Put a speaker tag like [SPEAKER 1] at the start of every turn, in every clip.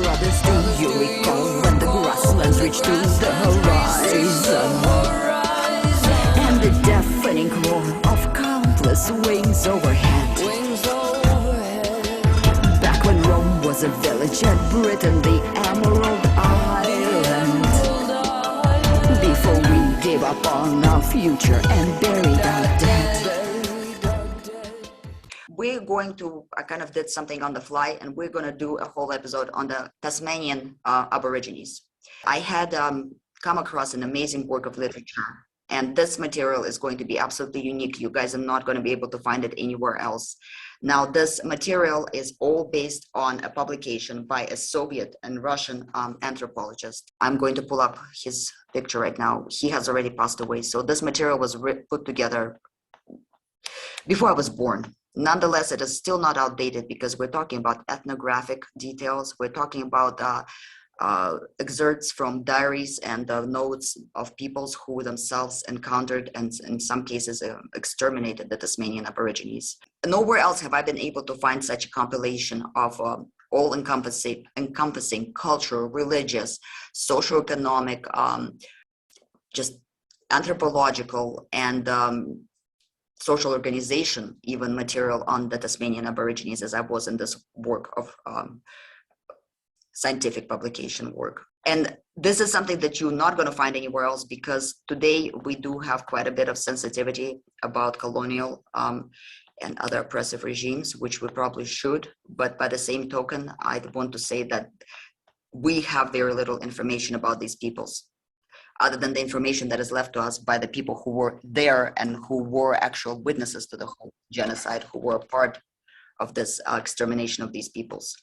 [SPEAKER 1] brothers, do you recall when the grasslands reached to the horizon? And the deafening roar of countless wings overhead. Back when Rome was a village and Britain the Emerald Island. Before we gave up on our future and buried our dead. We're going to, I kind of did something on the fly, and we're going to do a whole episode on the Tasmanian Aborigines. I had come across an amazing work of literature, and this material is going to be absolutely unique. You guys are not going to be able to find it anywhere else. Now, this material is all based on a publication by a Soviet and Russian anthropologist. I'm going to pull up his picture right now. He has already passed away, so this material was put together before I was born. Nonetheless, it is still not outdated because we're talking about ethnographic details. We're talking about excerpts from diaries and notes of peoples who themselves encountered and in some cases exterminated the Tasmanian Aborigines. Nowhere else have I been able to find such a compilation of all-encompassing cultural, religious, socioeconomic, just anthropological and social organization, even material on the Tasmanian Aborigines, as I was in this work of scientific publication work. And this is something that you're not going to find anywhere else, because today we do have quite a bit of sensitivity about colonial and other oppressive regimes, which we probably should. But by the same token, I want to say that we have very little information about these peoples, other than the information that is left to us by the people who were there and who were actual witnesses to the whole genocide, who were a part of this extermination of these peoples.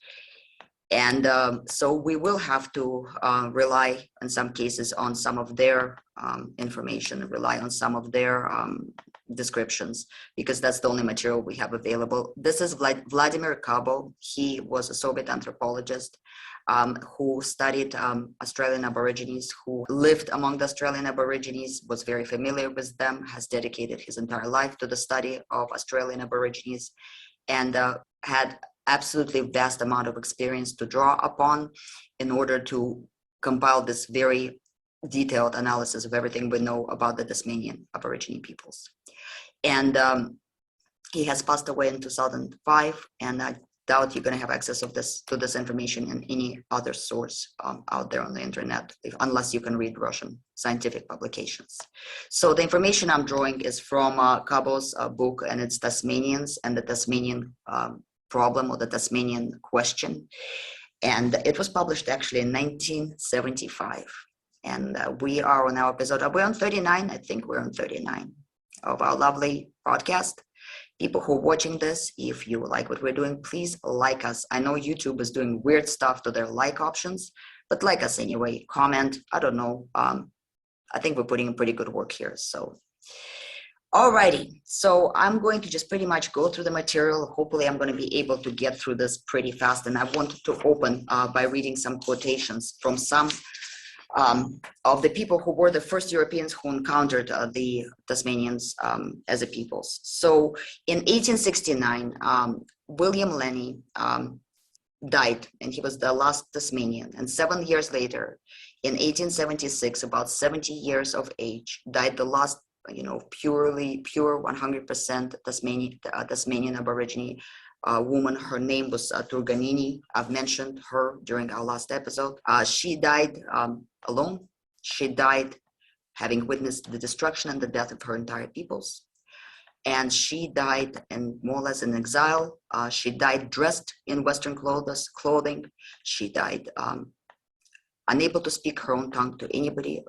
[SPEAKER 1] And so we will have to rely in some cases on some of their information, rely on some of their descriptions, because that's the only material we have available. This is Vladimir Kabo. He was a Soviet anthropologist who studied Australian Aborigines, who lived among the Australian Aborigines, was very familiar with them, has dedicated his entire life to the study of Australian Aborigines, and had absolutely vast amount of experience to draw upon in order to compile this very detailed analysis of everything we know about the Tasmanian Aborigine peoples. And he has passed away in 2005, and I doubt you're going to have access to this information in any other source out there on the internet, unless you can read Russian scientific publications. So the information I'm drawing is from Kabo's book, and it's Tasmanians and the Tasmanian problem, or the Tasmanian question. And it was published actually in 1975. And we are on our episode, we're on 39, I think we're on 39 of our lovely podcast. People who are watching this, if you like what we're doing, please like us. I know YouTube is doing weird stuff to their like options, but like us anyway, comment, I don't know. I think we're putting in pretty good work here. So, alrighty. So I'm going to just pretty much go through the material. Hopefully I'm going to be able to get through this pretty fast. And I wanted to open by reading some quotations from some of the people who were the first Europeans who encountered the Tasmanians as a peoples. So in 1869, William Lennie died, and he was the last Tasmanian. And 7 years later, in 1876, about 70 years of age, died the last, pure 100% Tasmanian Aborigine woman. Her name was Turganini. I've mentioned her during our last episode. She died alone. She died having witnessed the destruction and the death of her entire peoples. And she died more or less in exile. She died dressed in Western clothing. She died unable to speak her own tongue to anybody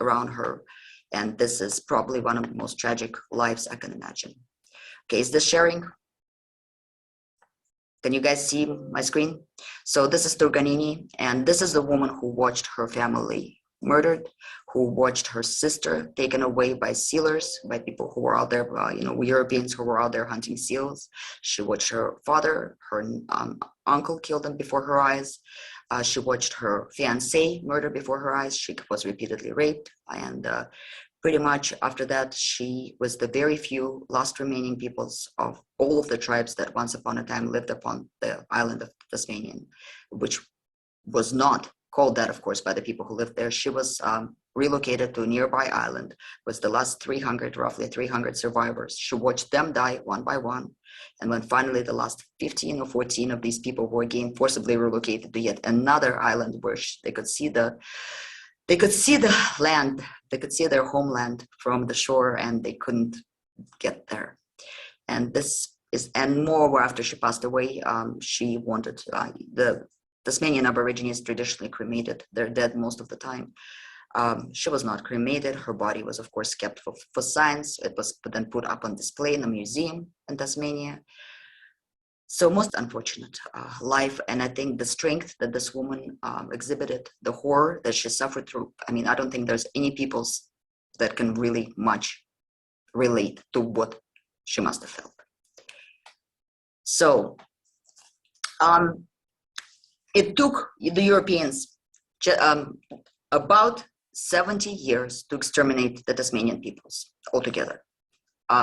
[SPEAKER 1] around her. And this is probably one of the most tragic lives I can imagine. Okay, is this sharing? Can you guys see my screen? So this is Turganini, and this is the woman who watched her family murdered, who watched her sister taken away by sealers, by people who were out there, Europeans who were out there hunting seals. She watched her father, her uncle killed them before her eyes. She watched her fiancé murdered before her eyes. She was repeatedly raped, and pretty much after that, she was the very few last remaining peoples of all of the tribes that once upon a time lived upon the island of Tasmania, which was not called that, of course, by the people who lived there. She was relocated to a nearby island. Was the last 300, roughly 300 survivors. She watched them die one by one. And when finally the last 15 or 14 of these people were again forcibly relocated to yet another island where they could see the land, they could see their homeland from the shore, and they couldn't get there. And this is, and more after she passed away, she wanted, the Tasmanian Aborigines traditionally cremated their dead most of the time. She was not cremated. Her body was, of course, kept for science. It was then put up on display in a museum in Tasmania. So most unfortunate life. And I think the strength that this woman exhibited, the horror that she suffered through, I mean, I don't think there's any peoples that can really much relate to what she must have felt. So it took the Europeans about 70 years to exterminate the Tasmanian peoples altogether.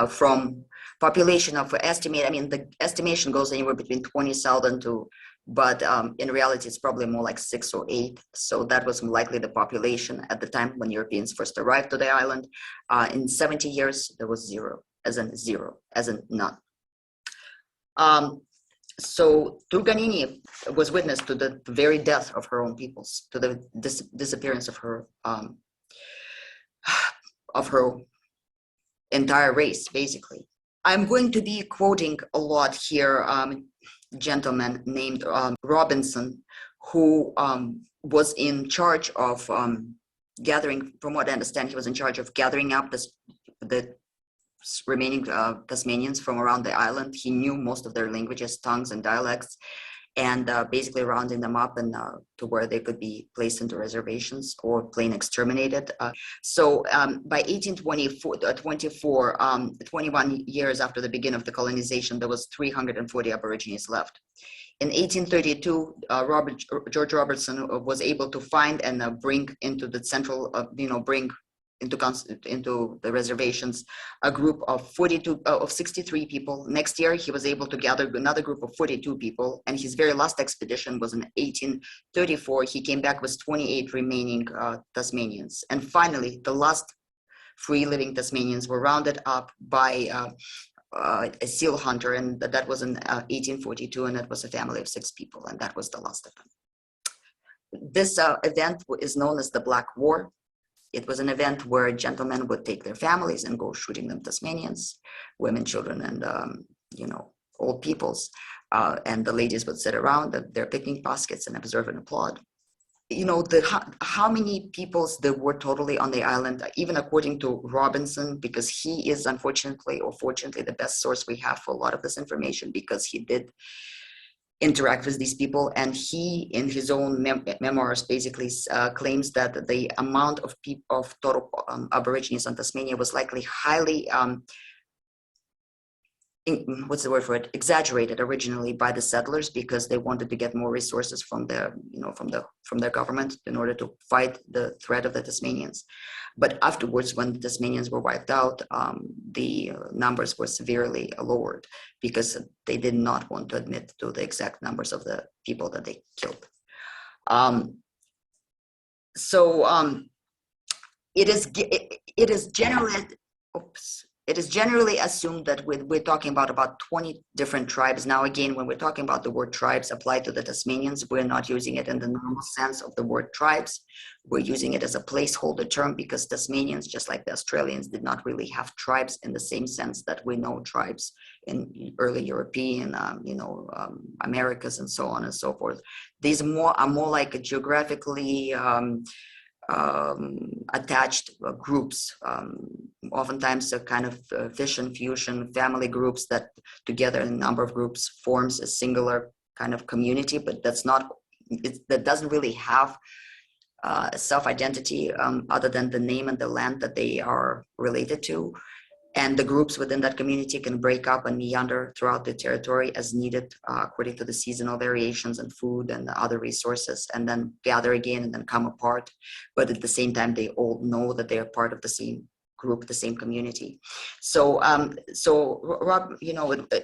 [SPEAKER 1] From population of estimate, I mean, the estimation goes anywhere between 20,000 to, but in reality, it's probably more like 6 or 8. So that was likely the population at the time when Europeans first arrived to the island. In 70 years, there was zero, as in none. So Turganini was witness to the very death of her own peoples, to the disappearance of her entire race, basically. I'm going to be quoting a lot here, gentleman named Robinson, who was in charge of gathering, from what I understand, he was in charge of gathering up the remaining Tasmanians from around the island. He knew most of their languages, tongues, and dialects, and basically rounding them up and to where they could be placed into reservations or plain exterminated. So by 1824, 21 years after the beginning of the colonization, there was 340 Aborigines left. In 1832, George Robertson was able to find and bring into the central, bring into the reservations a group of 63 people. Next year, he was able to gather another group of 42 people, and his very last expedition was in 1834. He came back with 28 remaining Tasmanians. And finally, the last free living Tasmanians were rounded up by a seal hunter, and that was in 1842, and it was a family of 6 people, and that was the last of them. This event is known as the Black War. It was an event where gentlemen would take their families and go shooting them Tasmanians, women, children, and old peoples. And the ladies would sit around their picnic baskets and observe and applaud. How many peoples there were totally on the island, even according to Robinson, because he is unfortunately or fortunately the best source we have for a lot of this information, because he did interact with these people, and he in his own memoirs basically claims that the amount of total Aborigines on Tasmania was likely highly what's the word for it, exaggerated originally by the settlers, because they wanted to get more resources from their government in order to fight the threat of the Tasmanians. But afterwards, when the Tasmanians were wiped out, the numbers were severely lowered, because they did not want to admit to the exact numbers of the people that they killed. It is generally assumed that we're talking about 20 different tribes. Now, again, when we're talking about the word tribes applied to the Tasmanians, we're not using it in the normal sense of the word tribes. We're using it as a placeholder term, because Tasmanians, just like the Australians, did not really have tribes in the same sense that we know tribes in early European, Americas, and so on and so forth. These are more like a geographically attached groups, oftentimes a kind of fission fusion family groups that together in a number of groups forms a singular kind of community, but that doesn't really have a self-identity other than the name and the land that they are related to. And the groups within that community can break up and meander throughout the territory as needed, according to the seasonal variations and food and other resources, and then gather again and then come apart. But at the same time, they all know that they are part of the same group, the same community. So, Rob,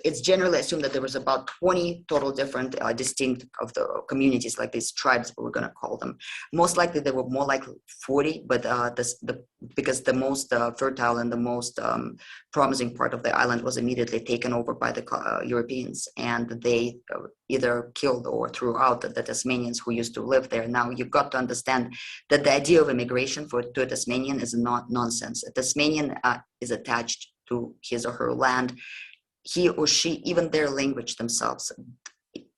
[SPEAKER 1] it's generally assumed that there was about 20 total different distinct of the communities, like these tribes, we're going to call them. Most likely there were more like 40, but because the most fertile and the most promising part of the island was immediately taken over by the Europeans, and they either killed or threw out the Tasmanians who used to live there. Now, you've got to understand that the idea of immigration to a Tasmanian is not nonsense. A Tasmanian is attached to his or her land. He or she, even their language themselves,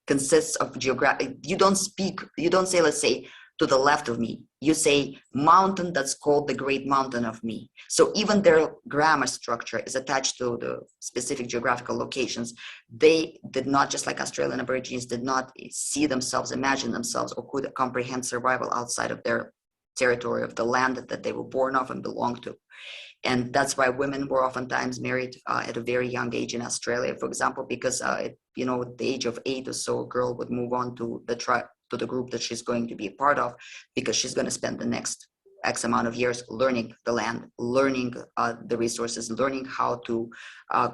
[SPEAKER 1] consists of geographic. You don't say, let's say, to the left of me. You say mountain that's called the Great Mountain of me. So even their grammar structure is attached to the specific geographical locations. They did not, just like Australian Aborigines, did not see themselves, imagine themselves, or could comprehend survival outside of their territory, of the land that they were born of and belonged to. And that's why women were oftentimes married at a very young age in Australia, for example, because at the age of 8 or so, a girl would move on to the tribe, to the group that she's going to be a part of, because she's going to spend the next X amount of years learning the land, learning the resources, learning how to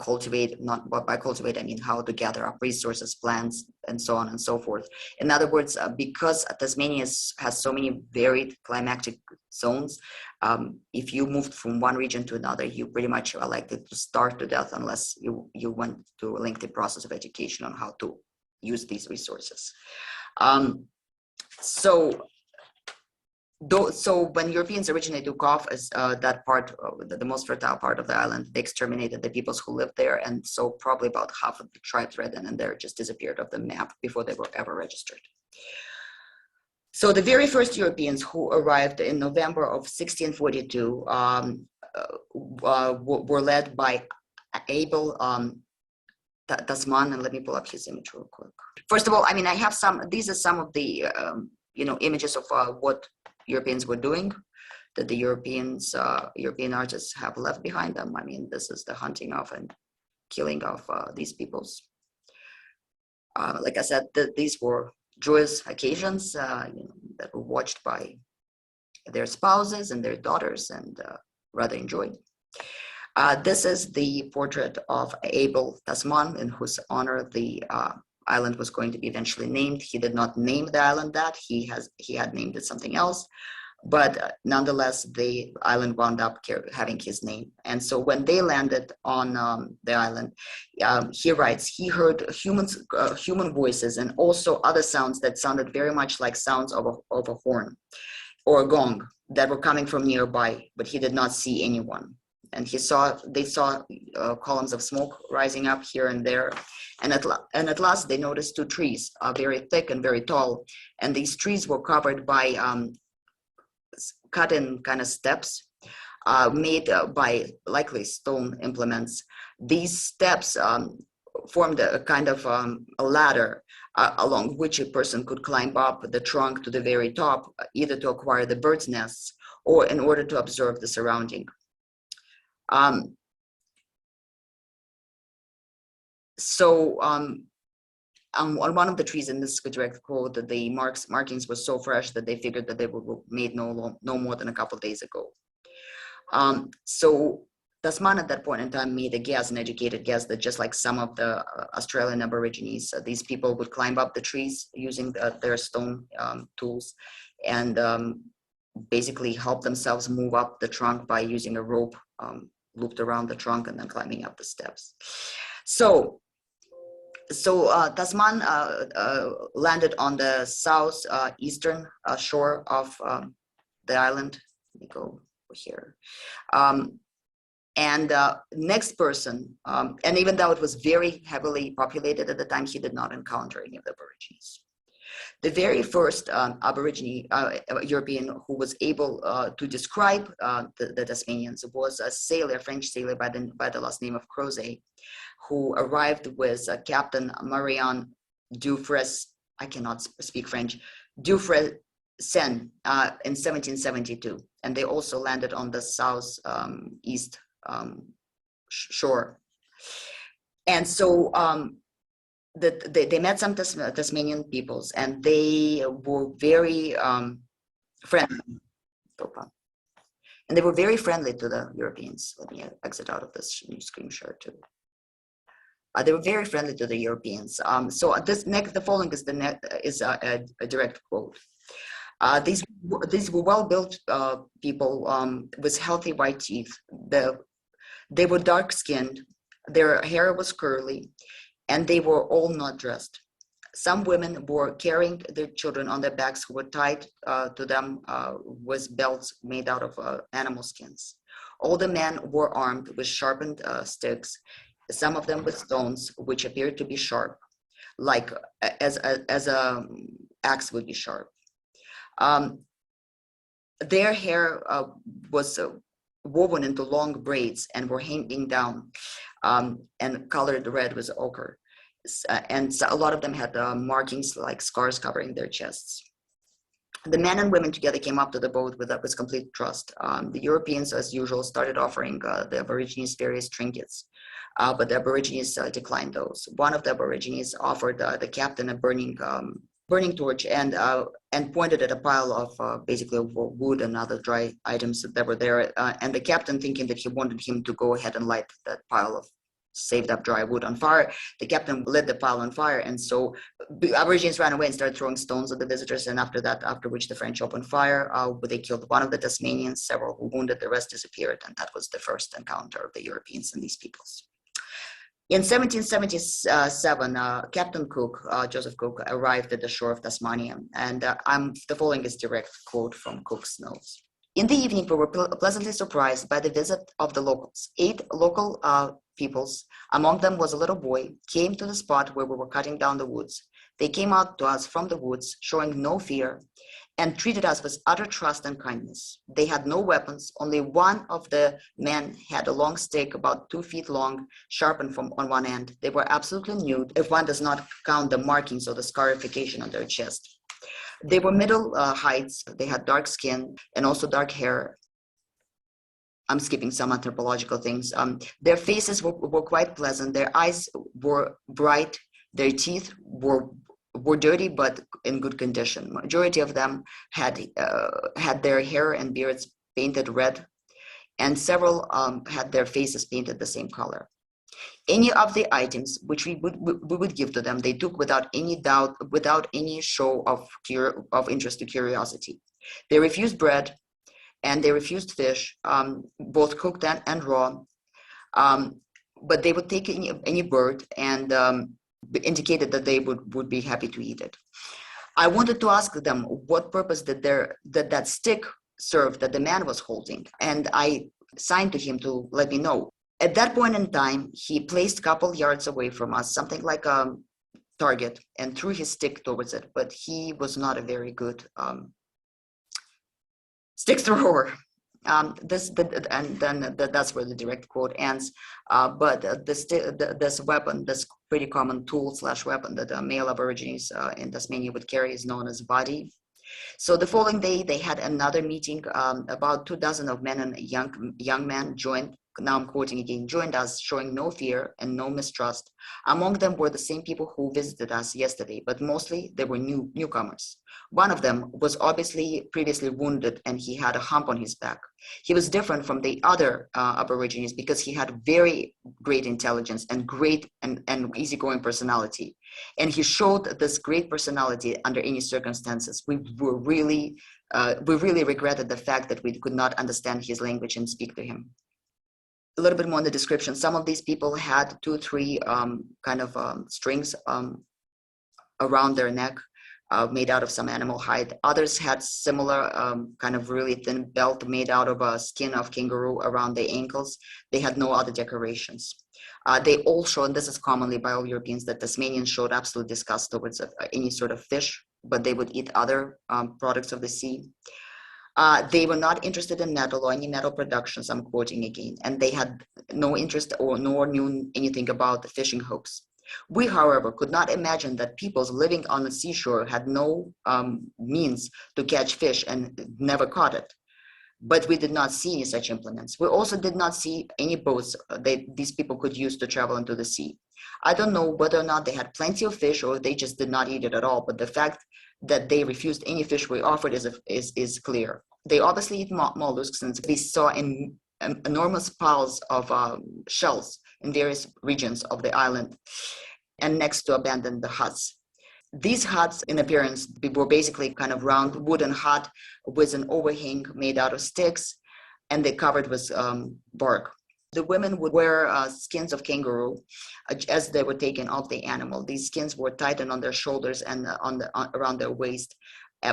[SPEAKER 1] cultivate, not by cultivate, I mean how to gather up resources, plants, and so on and so forth. In other words, because Tasmania has so many varied climatic zones, if you moved from one region to another, you pretty much are likely to starve to death unless you went through a lengthy process of education on how to use these resources. So when Europeans originally took off as that part, the most fertile part of the island, they exterminated the peoples who lived there, and so probably about half of the tribes right then and there just disappeared off the map before they were ever registered. So the very first Europeans who arrived in November of 1642 were led by Abel Tasman, and let me pull up his image real quick. First of all, I mean, I have these are some of the, images of what Europeans were doing, that the European artists have left behind them. I mean, this is the hunting of and killing of these peoples. Like I said, these were joyous occasions that were watched by their spouses and their daughters and rather enjoyed. This is the portrait of Abel Tasman, in whose honor the island was going to be eventually named. He did not name the island that. He had named it something else, but nonetheless, the island wound up having his name. And so when they landed on the island, he writes, he heard human voices and also other sounds that sounded very much like sounds of a horn or a gong that were coming from nearby, but he did not see anyone. And they saw columns of smoke rising up here and there. And at last they noticed two trees, very thick and very tall. And these trees were covered by cut-in kind of steps made by likely stone implements. These steps formed a kind of a ladder along which a person could climb up the trunk to the very top, either to acquire the bird's nests or in order to observe the surrounding. On one of the trees, in this direct quote, the markings were so fresh that they figured that they were made no more than a couple of days ago. So Tasman at that point in time made a guess, an educated guess, that just like some of the Australian Aborigines, these people would climb up the trees using their stone tools and basically help themselves move up the trunk by using a rope looped around the trunk and then climbing up the steps. So Tasman landed on the southeastern shore of the island. Let me go over here. And next person, and even though it was very heavily populated at the time, he did not encounter any of the Aborigines. The very first Aborigine European who was able to describe the Tasmanians was a sailor, a French sailor by the last name of Crozet, who arrived with Captain Marion Dufresne, I cannot speak French, Dufresne in 1772. And they also landed on the southeast shore. And so they met some Tasmanian peoples, and they were very friendly. And they were very friendly to the Europeans. Let me exit out of this new screen share too. They were very friendly to the Europeans. So the following is a direct quote. These were well-built people with healthy white teeth. They were dark-skinned. Their hair was curly, and they were all not dressed. Some women were carrying their children on their backs who were tied to them with belts made out of animal skins. All the men were armed with sharpened sticks, some of them with stones, which appeared to be sharp, like as a axe would be sharp. Their hair was woven into long braids and were hanging down and colored red with ochre. And so a lot of them had markings like scars covering their chests. The men and women together came up to the boat with complete trust. The Europeans, as usual, started offering the Aborigines various trinkets, but the Aborigines declined those. One of the Aborigines offered the captain a burning torch and pointed at a pile of basically wood and other dry items that were there. And the captain, thinking that he wanted him to go ahead and light that pile of saved up dry wood on fire, the captain lit the pile on fire, and so the Aborigines ran away and started throwing stones at the visitors. And after which the French opened fire, they killed one of the Tasmanians, several were wounded, the rest disappeared, and that was the first encounter of the Europeans and these peoples. In 1777, Captain Cook, Joseph Cook, arrived at the shore of Tasmania, and the following is direct quote from Cook's notes. In the evening, we were pleasantly surprised by the visit of the locals. 8 local peoples, among them was a little boy, came to the spot where we were cutting down the woods. They came out to us from the woods, showing no fear, and treated us with utter trust and kindness. They had no weapons. Only one of the men had a long stick about 2 feet long, sharpened on one end. They were absolutely nude, if one does not count the markings or the scarification on their chest. They were middle heights. They had dark skin and also dark hair. I'm skipping some anthropological things. Their faces were quite pleasant. Their eyes were bright. Their teeth were dirty but in good condition. Majority of them had their hair and beards painted red, and several had their faces painted the same color. Any of the items which we would give to them, they took without any doubt, without any show of interest or curiosity. They refused bread, and they refused fish, both cooked and raw. But they would take any bird and indicated that they would be happy to eat it. I wanted to ask them what purpose did that stick serve that the man was holding, and I signed to him to let me know. At that point in time, he placed a couple yards away from us, something like a target, and threw his stick towards it, but he was not a very good stick thrower. That's where the direct quote ends. But this weapon, this pretty common tool/weapon that male Aborigines in Tasmania would carry, is known as body. So the following day, they had another meeting. About 24 of men and young men joined. Now I'm quoting again, joined us, showing no fear and no mistrust. Among them were the same people who visited us yesterday, but mostly they were newcomers. One of them was obviously previously wounded, and he had a hump on his back. He was different from the other Aborigines because he had very great intelligence and great and easygoing personality. And he showed this great personality under any circumstances. We really regretted the fact that we could not understand his language and speak to him. A little bit more in the description. Some of these people had 2 or 3 strings around their neck made out of some animal hide. Others had similar kind of really thin belt made out of a skin of kangaroo around the ankles. They had no other decorations. They all showed, and this is commonly by all Europeans, that Tasmanians showed absolute disgust towards any sort of fish, but they would eat other products of the sea. They were not interested in metal or any metal productions, I'm quoting again, and they had no interest nor knew anything about the fishing hooks. We, however, could not imagine that peoples living on the seashore had no means to catch fish and never caught it. But we did not see any such implements. We also did not see any boats these people could use to travel into the sea. I don't know whether or not they had plenty of fish or they just did not eat it at all, but the fact that they refused any fish we offered is clear. They obviously eat mollusks, and we saw enormous piles of shells in various regions of the island and next to abandoned huts. These huts, in appearance, were basically kind of round wooden hut with an overhang made out of sticks, and they covered with bark. The women would wear skins of kangaroo as they were taken off the animal. These skins were tightened on their shoulders and around their waist,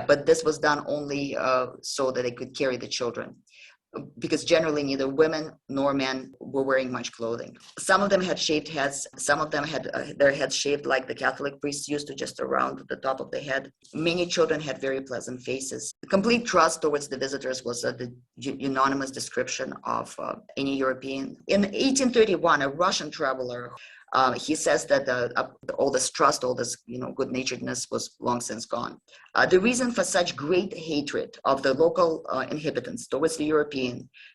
[SPEAKER 1] but this was done only so that they could carry the children, because generally neither women nor men were wearing much clothing. Some of them had shaved heads. Some of them had their heads shaved like the Catholic priests used to, just around the top of the head. Many children had very pleasant faces. Complete trust towards the visitors was the unanimous description of any European. In 1831, a Russian traveler, he says that all this trust, all this good-naturedness was long since gone. The reason for such great hatred of the local inhabitants towards the European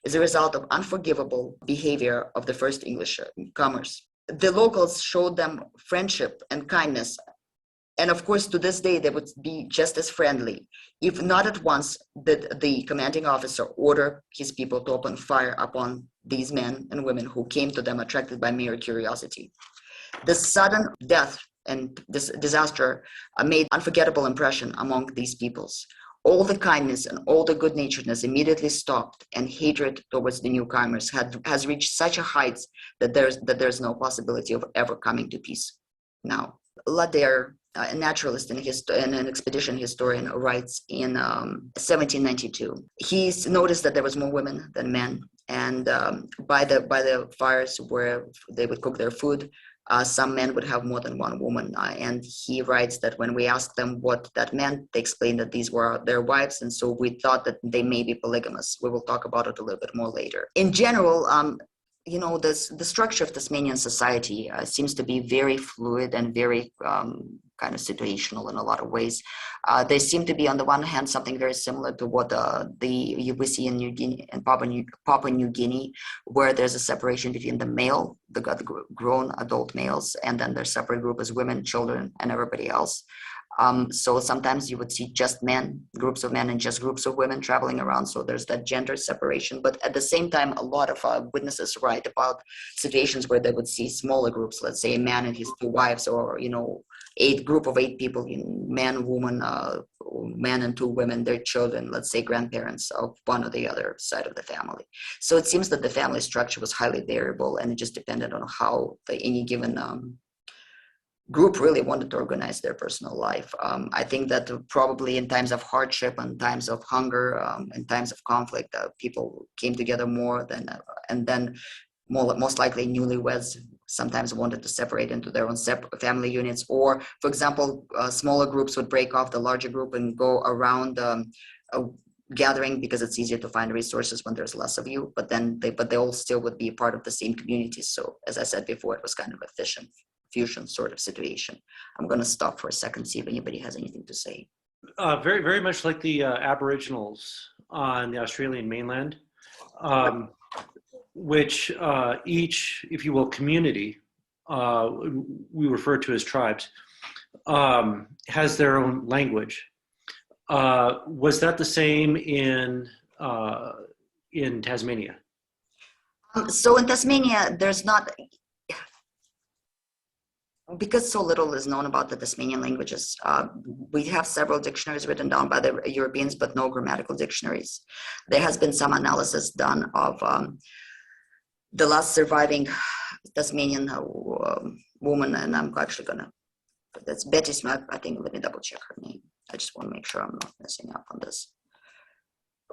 [SPEAKER 1] is a result of unforgivable behavior of the first English comers. The locals showed them friendship and kindness, and of course to this day they would be just as friendly, if not at once did the commanding officer order his people to open fire upon these men and women who came to them attracted by mere curiosity. The sudden death and this disaster made unforgettable impression among these peoples. All the kindness and all the good-naturedness immediately stopped, and hatred towards the newcomers has reached such a height that there's no possibility of ever coming to peace now. Ladère, a naturalist and an expedition historian, writes in 1792. He's noticed that there was more women than men, and by the fires where they would cook their food, some men would have more than one woman. And he writes that when we asked them what that meant, they explained that these were their wives, and so we thought that they may be polygamous. We will talk about it a little bit more later. In general, the structure of Tasmanian society seems to be very fluid and very kind of situational in a lot of ways. They seem to be, on the one hand, something very similar to what we see in New Guinea and Papua New Guinea, where there's a separation between the grown adult males, and then there's separate group as women, children, and everybody else. So sometimes you would see just men, groups of men, and just groups of women traveling around. So there's that gender separation. But at the same time, a lot of witnesses write about situations where they would see smaller groups, let's say a man and his two wives, or group of 8 people, man, woman, man and 2 women, their children, let's say grandparents of one or the other side of the family. So it seems that the family structure was highly variable, and it just depended on how any given group really wanted to organize their personal life. I think that probably in times of hardship and times of hunger, in times of conflict, people came together more than, and then most likely newlyweds sometimes wanted to separate into their own separate family units, or, for example, smaller groups would break off the larger group and go around a gathering because it's easier to find resources when there's less of you. But they all still would be part of the same community. So, as I said before, it was kind of a fusion sort of situation. I'm going to stop for a second, see if anybody has anything to say.
[SPEAKER 2] Very, very much like the Aboriginals on the Australian mainland, which each, if you will, community, we refer to as tribes, has their own language. Was that the same in Tasmania?
[SPEAKER 1] So in Tasmania, there's not, because so little is known about the Tasmanian languages. We have several dictionaries written down by the Europeans, but no grammatical dictionaries. There has been some analysis done of the last surviving Tasmanian woman, and I'm actually gonna, that's Betty Smith, I think. Let me double check her name. I just want to make sure I'm not messing up on this.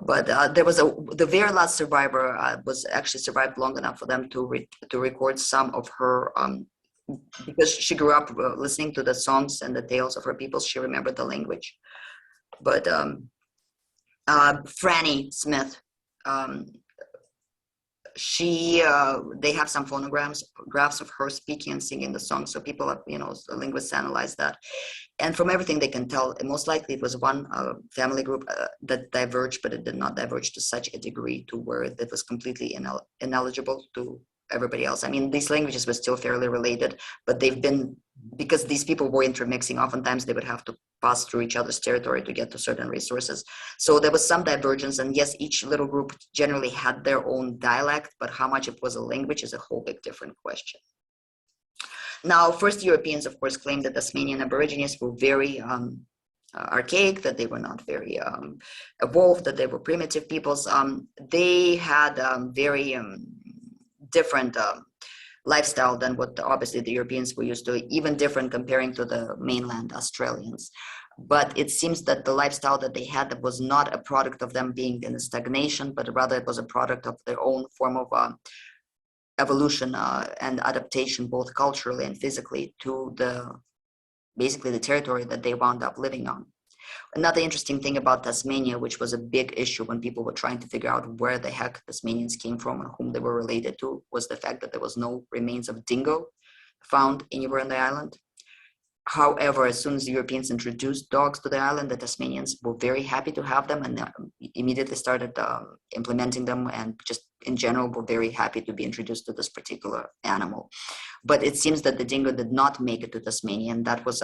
[SPEAKER 1] But there was the very last survivor was actually survived long enough for them to record some of her, because she grew up listening to the songs and the tales of her people. She remembered the language. But Franny Smith, they have some phonographs of her speaking and singing the song, so people have, the linguists analyze that, and from everything they can tell, most likely it was one family group that diverged, but it did not diverge to such a degree to where it was completely ineligible to everybody else. I mean, these languages were still fairly related, but they've been, because these people were intermixing, oftentimes they would have to pass through each other's territory to get to certain resources. So there was some divergence, and yes, each little group generally had their own dialect, but how much it was a language is a whole big different question. Now, first Europeans, of course, claimed that Tasmanian Aborigines were very archaic, that they were not very evolved, that they were primitive peoples. They had very different lifestyle than what obviously the Europeans were used to, even different comparing to the mainland Australians. But it seems that the lifestyle that they had was not a product of them being in stagnation, but rather it was a product of their own form of evolution and adaptation, both culturally and physically, to basically the territory that they wound up living on. Another interesting thing about Tasmania, which was a big issue when people were trying to figure out where the heck Tasmanians came from and whom they were related to, was the fact that there was no remains of dingo found anywhere on the island. However, as soon as the Europeans introduced dogs to the island, the Tasmanians were very happy to have them and immediately started implementing them, and just in general were very happy to be introduced to this particular animal. But it seems that the dingo did not make it to Tasmania, and that was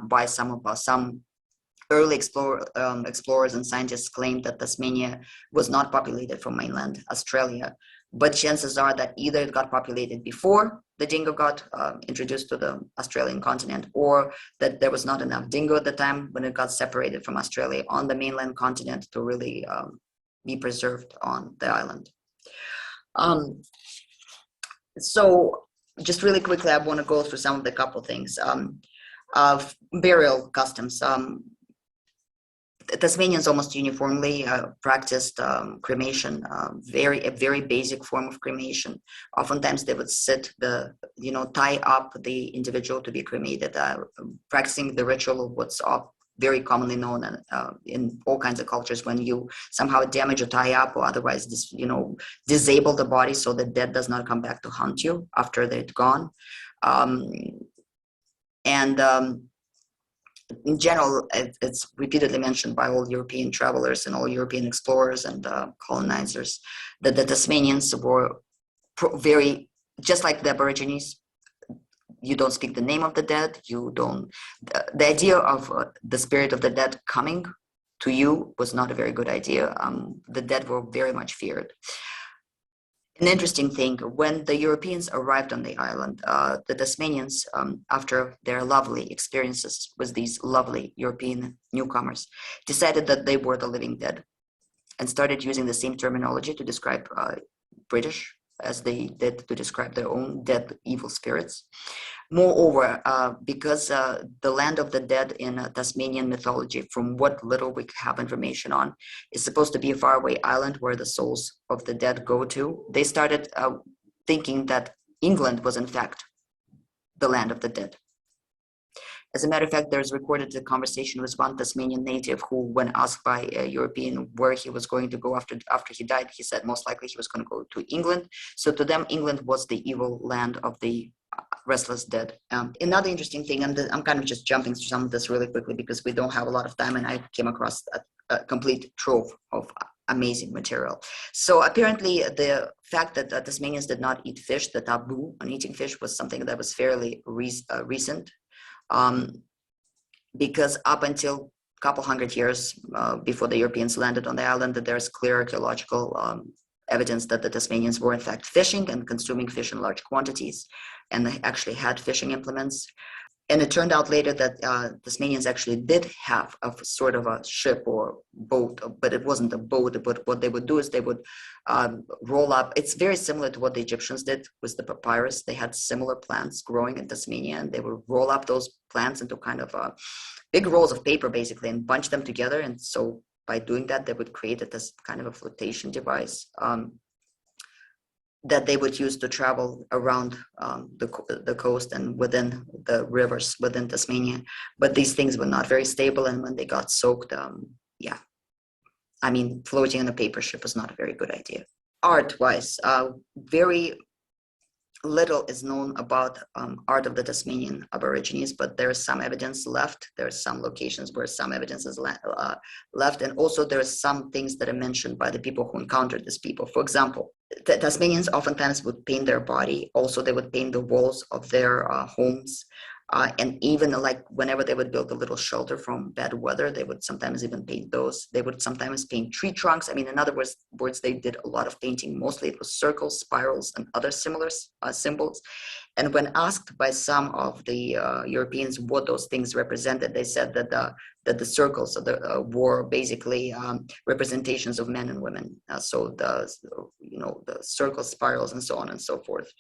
[SPEAKER 1] by some early explorers and scientists claimed that Tasmania was not populated from mainland Australia. But chances are that either it got populated before the dingo got introduced to the Australian continent, or that there was not enough dingo at the time when it got separated from Australia on the mainland continent to really be preserved on the island. So just really quickly, I want to go through some of the couple things. Burial customs. Tasmanians almost uniformly practiced cremation, a very basic form of cremation. Oftentimes they would tie up the individual to be cremated, practicing the ritual of what's very commonly known in all kinds of cultures, when you somehow damage or tie up or otherwise disable the body so the dead does not come back to haunt you after they're gone. In general, it's repeatedly mentioned by all European travelers and all European explorers and colonizers that the Tasmanians were very, just like the Aborigines, you don't speak the name of the dead, the idea of the spirit of the dead coming to you was not a very good idea. The dead were very much feared. An interesting thing, when the Europeans arrived on the island, the Tasmanians, after their lovely experiences with these lovely European newcomers, decided that they were the living dead and started using the same terminology to describe British as they did to describe their own dead evil spirits. Moreover, because the land of the dead in Tasmanian mythology, from what little we have information on, is supposed to be a faraway island where the souls of the dead go to, they started thinking that England was in fact the land of the dead. As a matter of fact, there's recorded a conversation with one Tasmanian native who, when asked by a European where he was going to go after he died, he said most likely he was going to go to England. So to them, England was the evil land of the restless dead. Another interesting thing, and I'm kind of just jumping through some of this really quickly because we don't have a lot of time, and I came across a complete trove of amazing material. So apparently the fact that Tasmanians did not eat fish, the taboo on eating fish, was something that was fairly recent. Because up until a couple hundred years before the Europeans landed on the island, that there's clear archaeological evidence that the Tasmanians were in fact fishing and consuming fish in large quantities, and they actually had fishing implements. And it turned out later that Tasmanians actually did have a sort of a ship or boat, but it wasn't a boat. But what they would do is they would roll up. It's very similar to what the Egyptians did with the papyrus. They had similar plants growing in Tasmania, and they would roll up those plants into kind of big rolls of paper, basically, and bunch them together. And so by doing that, they would create this kind of a flotation device that they would use to travel around the coast and within the rivers within Tasmania. But these things were not very stable, and when they got soaked, floating on a paper ship was not a very good idea. Art-wise, very little is known about art of the Tasmanian Aborigines, but there is some evidence left. There are some locations where some evidence is left, and also there are some things that are mentioned by the people who encountered these people. For example, the Tasmanians oftentimes would paint their body. Also, they would paint the walls of their homes. And even like whenever they would build a little shelter from bad weather, they would sometimes even paint those. They would sometimes paint tree trunks. I mean, in other words, they did a lot of painting. Mostly it was circles, spirals, and other similar symbols. And when asked by some of the Europeans what those things represented, they said that the circles were basically representations of men and women. So the circles, spirals, and so on and so forth.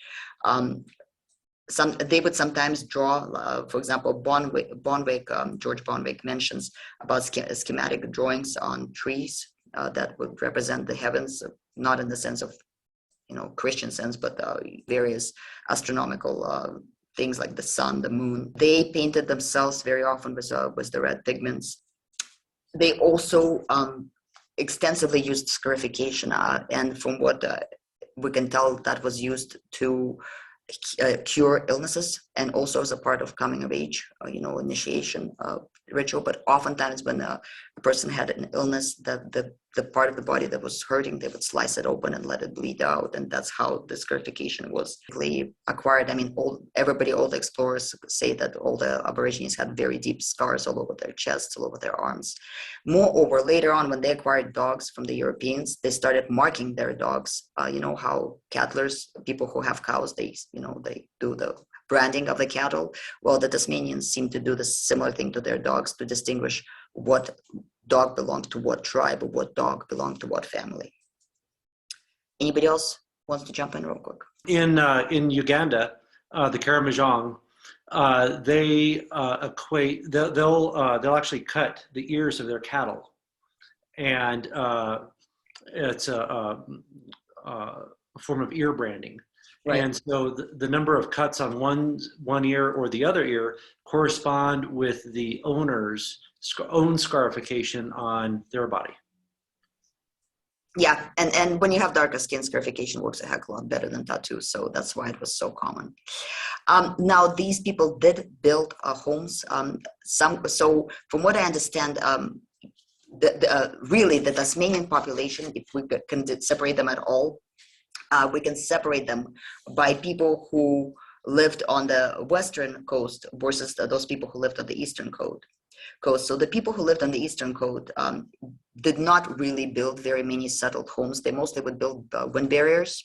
[SPEAKER 1] They would sometimes draw, for example, George Bonwick mentions about schematic drawings on trees that would represent the heavens, not in the sense of, Christian sense, but various astronomical things like the sun, the moon. They painted themselves very often with the red pigments. They also extensively used scarification, and from what we can tell, that was used to cure illnesses and also as a part of coming of age, initiation ritual. But oftentimes when a person had an illness, the part of the body that was hurting, they would slice it open and let it bleed out, and that's how the scarification was acquired. I mean, all the explorers say that all the Aborigines had very deep scars all over their chests, all over their arms. Moreover, later on, when they acquired dogs from the Europeans, they started marking their dogs. How cattlers, people who have cows, they do the branding of the cattle. Well, the Tasmanians seem to do the similar thing to their dogs to distinguish what dog belonged to what tribe or what dog belonged to what family. Anybody else wants to jump in real quick?
[SPEAKER 2] In Uganda, the Karamojong, they equate. They'll actually cut the ears of their cattle, and it's a form of ear branding. Right. And so the number of cuts on one ear or the other ear correspond with the owner's own scarification on their body.
[SPEAKER 1] Yeah, and when you have darker skin, scarification works a heck of a lot better than tattoos, so that's why it was so common. Now, these people did build homes. So from what I understand, really the Tasmanian population, if we can separate them at all, we can separate them by people who lived on the western coast versus those people who lived on the eastern coast. So the people who lived on the eastern coast did not really build very many settled homes. They mostly would build wind barriers,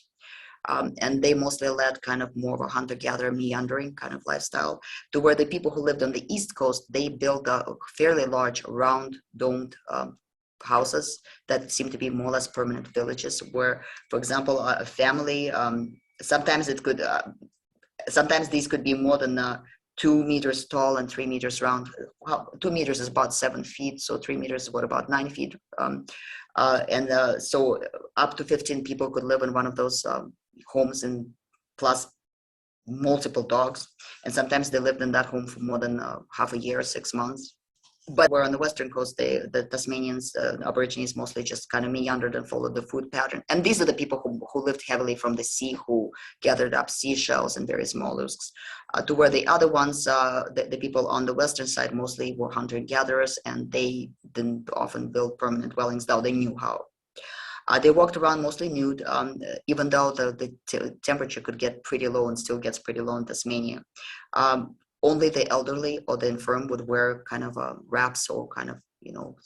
[SPEAKER 1] and they mostly led kind of more of a hunter-gatherer, meandering kind of lifestyle, to where the people who lived on the east coast, they built fairly large, round, domed houses that seem to be more or less permanent villages, where, for example, a family, sometimes these could be more than 2 meters tall and 3 meters round. Well, 2 meters is about 7 feet, so 3 meters is about 9 feet. So up to 15 people could live in one of those homes, and plus multiple dogs. And sometimes they lived in that home for more than half a year, 6 months. But where on the western coast, the Tasmanians, Aborigines mostly just kind of meandered and followed the food pattern. And these are the people who lived heavily from the sea, who gathered up seashells and various mollusks, to where the other ones, the people on the western side mostly were hunter-gatherers, and they didn't often build permanent dwellings, though they knew how. They walked around mostly nude, even though the temperature could get pretty low and still gets pretty low in Tasmania. Only the elderly or the infirm would wear kind of wraps or kind of,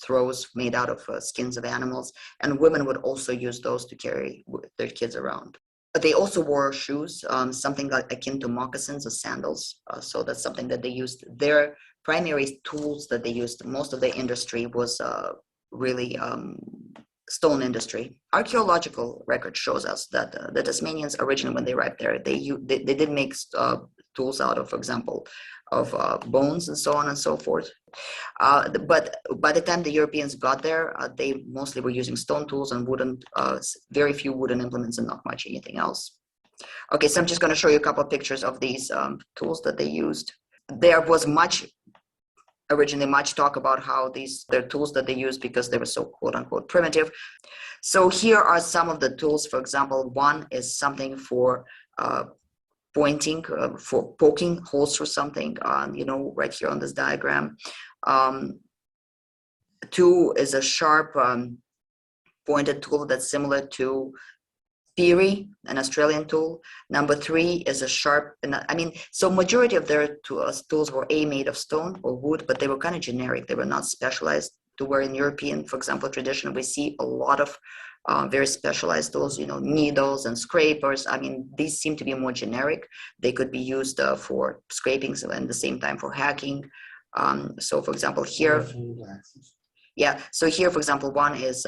[SPEAKER 1] throws made out of skins of animals. And women would also use those to carry their kids around. But they also wore shoes, something like akin to moccasins or sandals. So that's something that they used. Their primary tools that they used, most of their industry was really stone industry. Archaeological record shows us that the Tasmanians originally, when they arrived there, they did make tools out of, for example, of bones and so on and so forth. But by the time the Europeans got there, they mostly were using stone tools and wooden, very few wooden implements and not much anything else. Okay, so I'm just going to show you a couple of pictures of these tools that they used. There was originally much talk about how they're tools that they used because they were so quote unquote primitive. So here are some of the tools. For example, one is something for pointing for poking holes through something, right here on this diagram. 2 is a sharp pointed tool that's similar to Peary, an Australian tool. Number 3 is a sharp, so majority of their tools were made of stone or wood, but they were kind of generic. They were not specialized to where in European, for example, tradition, we see a lot of very specialized tools, needles and scrapers. These seem to be more generic. They could be used for scraping, so at the same time for hacking. So for example, here, yeah, so here, for example, 1 is,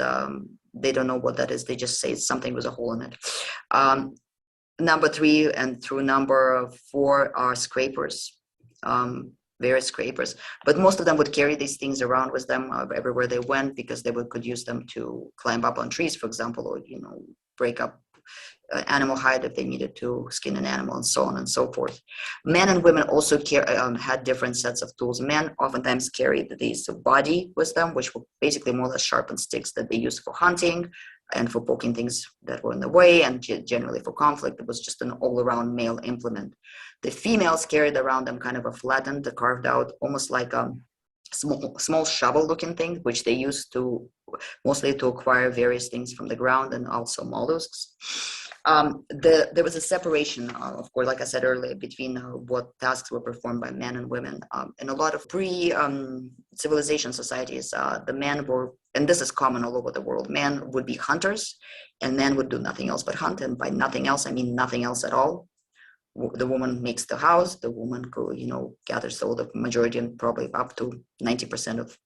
[SPEAKER 1] they don't know what that is. They just say something with a hole in it. Number 3 and through number 4 are scrapers, various scrapers. But most of them would carry these things around with them everywhere they went, because they could use them to climb up on trees, for example, or, break up animal hide if they needed to skin an animal, and so on and so forth. Men and women also had different sets of tools. Men oftentimes carried these body with them, which were basically more or less sharpened sticks that they used for hunting and for poking things that were in the way, and generally for conflict. It was just an all-around male implement. The females carried around them kind of a flattened, carved out, almost like a small shovel-looking thing, which they used to mostly to acquire various things from the ground and also mollusks. There was a separation, of course, like I said earlier, between what tasks were performed by men and women. In a lot of pre-civilization societies, the men were, and this is common all over the world, men would be hunters, and men would do nothing else but hunt. And by nothing else, I mean nothing else at all. The woman makes the house, the woman, gathers all the majority and probably up to 90% of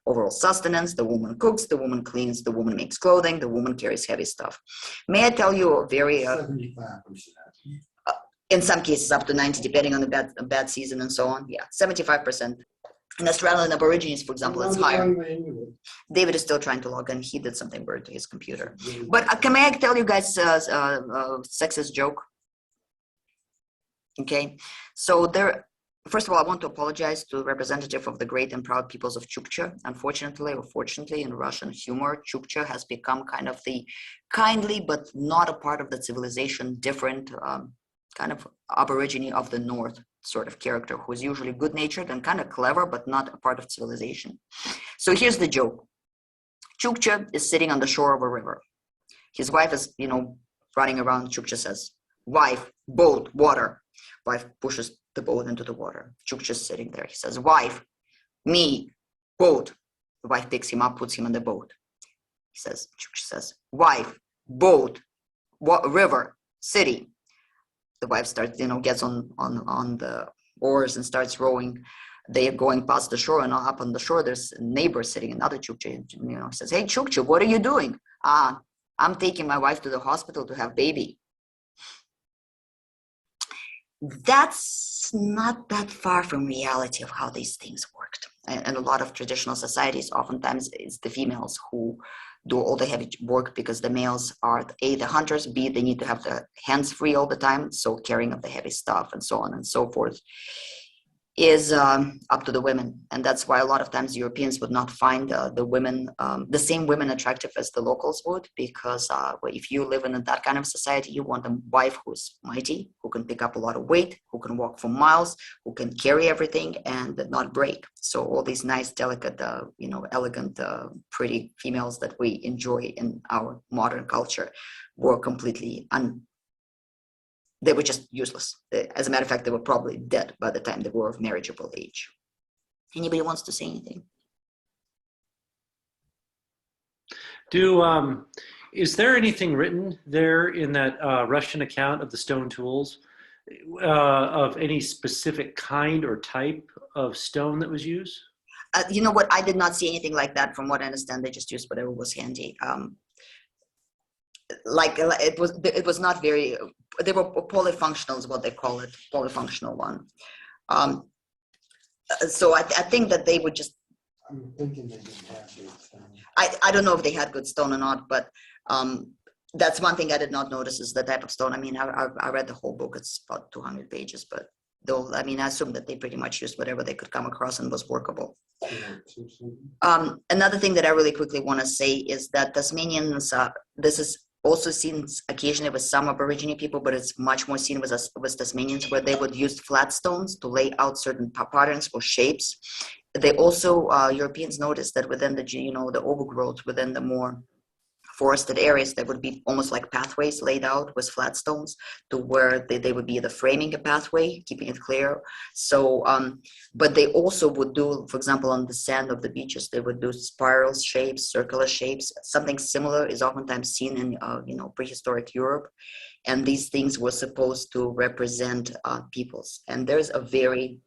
[SPEAKER 1] overall sustenance. The woman cooks, the woman cleans, the woman makes clothing, the woman carries heavy stuff. May I tell you a very
[SPEAKER 3] 75%.
[SPEAKER 1] in some cases up to 90, depending on the bad season and so on. Yeah, 75%. In Australian Aborigines, for example, it's higher. David is still trying to log in. He did something weird to his computer. But can I tell you guys a sexist joke? Okay, so first of all, I want to apologize to the representative of the great and proud peoples of Chukcha. Unfortunately or fortunately, in Russian humor, Chukcha has become kind of the kindly but not a part of the civilization, different kind of aborigine of the north sort of character, who's usually good-natured and kind of clever, but not a part of civilization. So here's the joke. Chukcha is sitting on the shore of a river. His wife is, running around. Chukcha says, "Wife, boat, water." Wife pushes the boat into the water. Chukcha's sitting there. He says, "Wife, me, boat." The wife picks him up, puts him in the boat. Chukcha says, "Wife, boat, river, city." The wife starts, gets on the oars and starts rowing. They are going past the shore, and up on the shore, there's a neighbor sitting, another Chukcha, says, "Hey, Chukcha, what are you doing?" "I'm taking my wife to the hospital to have baby." That's not that far from reality of how these things worked. And a lot of traditional societies, oftentimes it's the females who do all the heavy work, because the males are A, the hunters, B, they need to have the hands free all the time, so carrying of the heavy stuff and so on and so forth is up to the women. And that's why a lot of times Europeans would not find the women, the same women attractive as the locals would, because if you live in that kind of society, you want a wife who's mighty, who can pick up a lot of weight, who can walk for miles, who can carry everything and not break. So all these nice, delicate, elegant, pretty females that we enjoy in our modern culture were completely they were just useless. As a matter of fact, they were probably dead by the time they were of marriageable age. Anybody wants to say anything?
[SPEAKER 2] Is there anything written there in that Russian account of the stone tools of any specific kind or type of stone that was used?
[SPEAKER 1] You know what? I did not see anything like that. From what I understand, they just used whatever was handy. It was not very. They were polyfunctional, is what they call it, polyfunctional one. So I think that they would just.
[SPEAKER 3] I'm thinking they didn't have good stone.
[SPEAKER 1] I don't know if they had good stone or not, but that's one thing I did not notice is the type of stone. I mean, I read the whole book. It's about 200 pages, but though I assume that they pretty much used whatever they could come across and was workable. Another thing that I really quickly want to say is that Tasmanians, this is also seen occasionally with some Aborigine people, but it's much more seen with us with Tasmanians, where they would use flat stones to lay out certain patterns or shapes. They also Europeans noticed that within the the overgrowth, within the more forested areas, there would be almost like pathways laid out with flat stones to where they would be the framing a pathway, keeping it clear. So, but they also would do, for example, on the sand of the beaches, they would do spiral shapes, circular shapes. Something similar is oftentimes seen in, prehistoric Europe. And these things were supposed to represent peoples. And there's a very,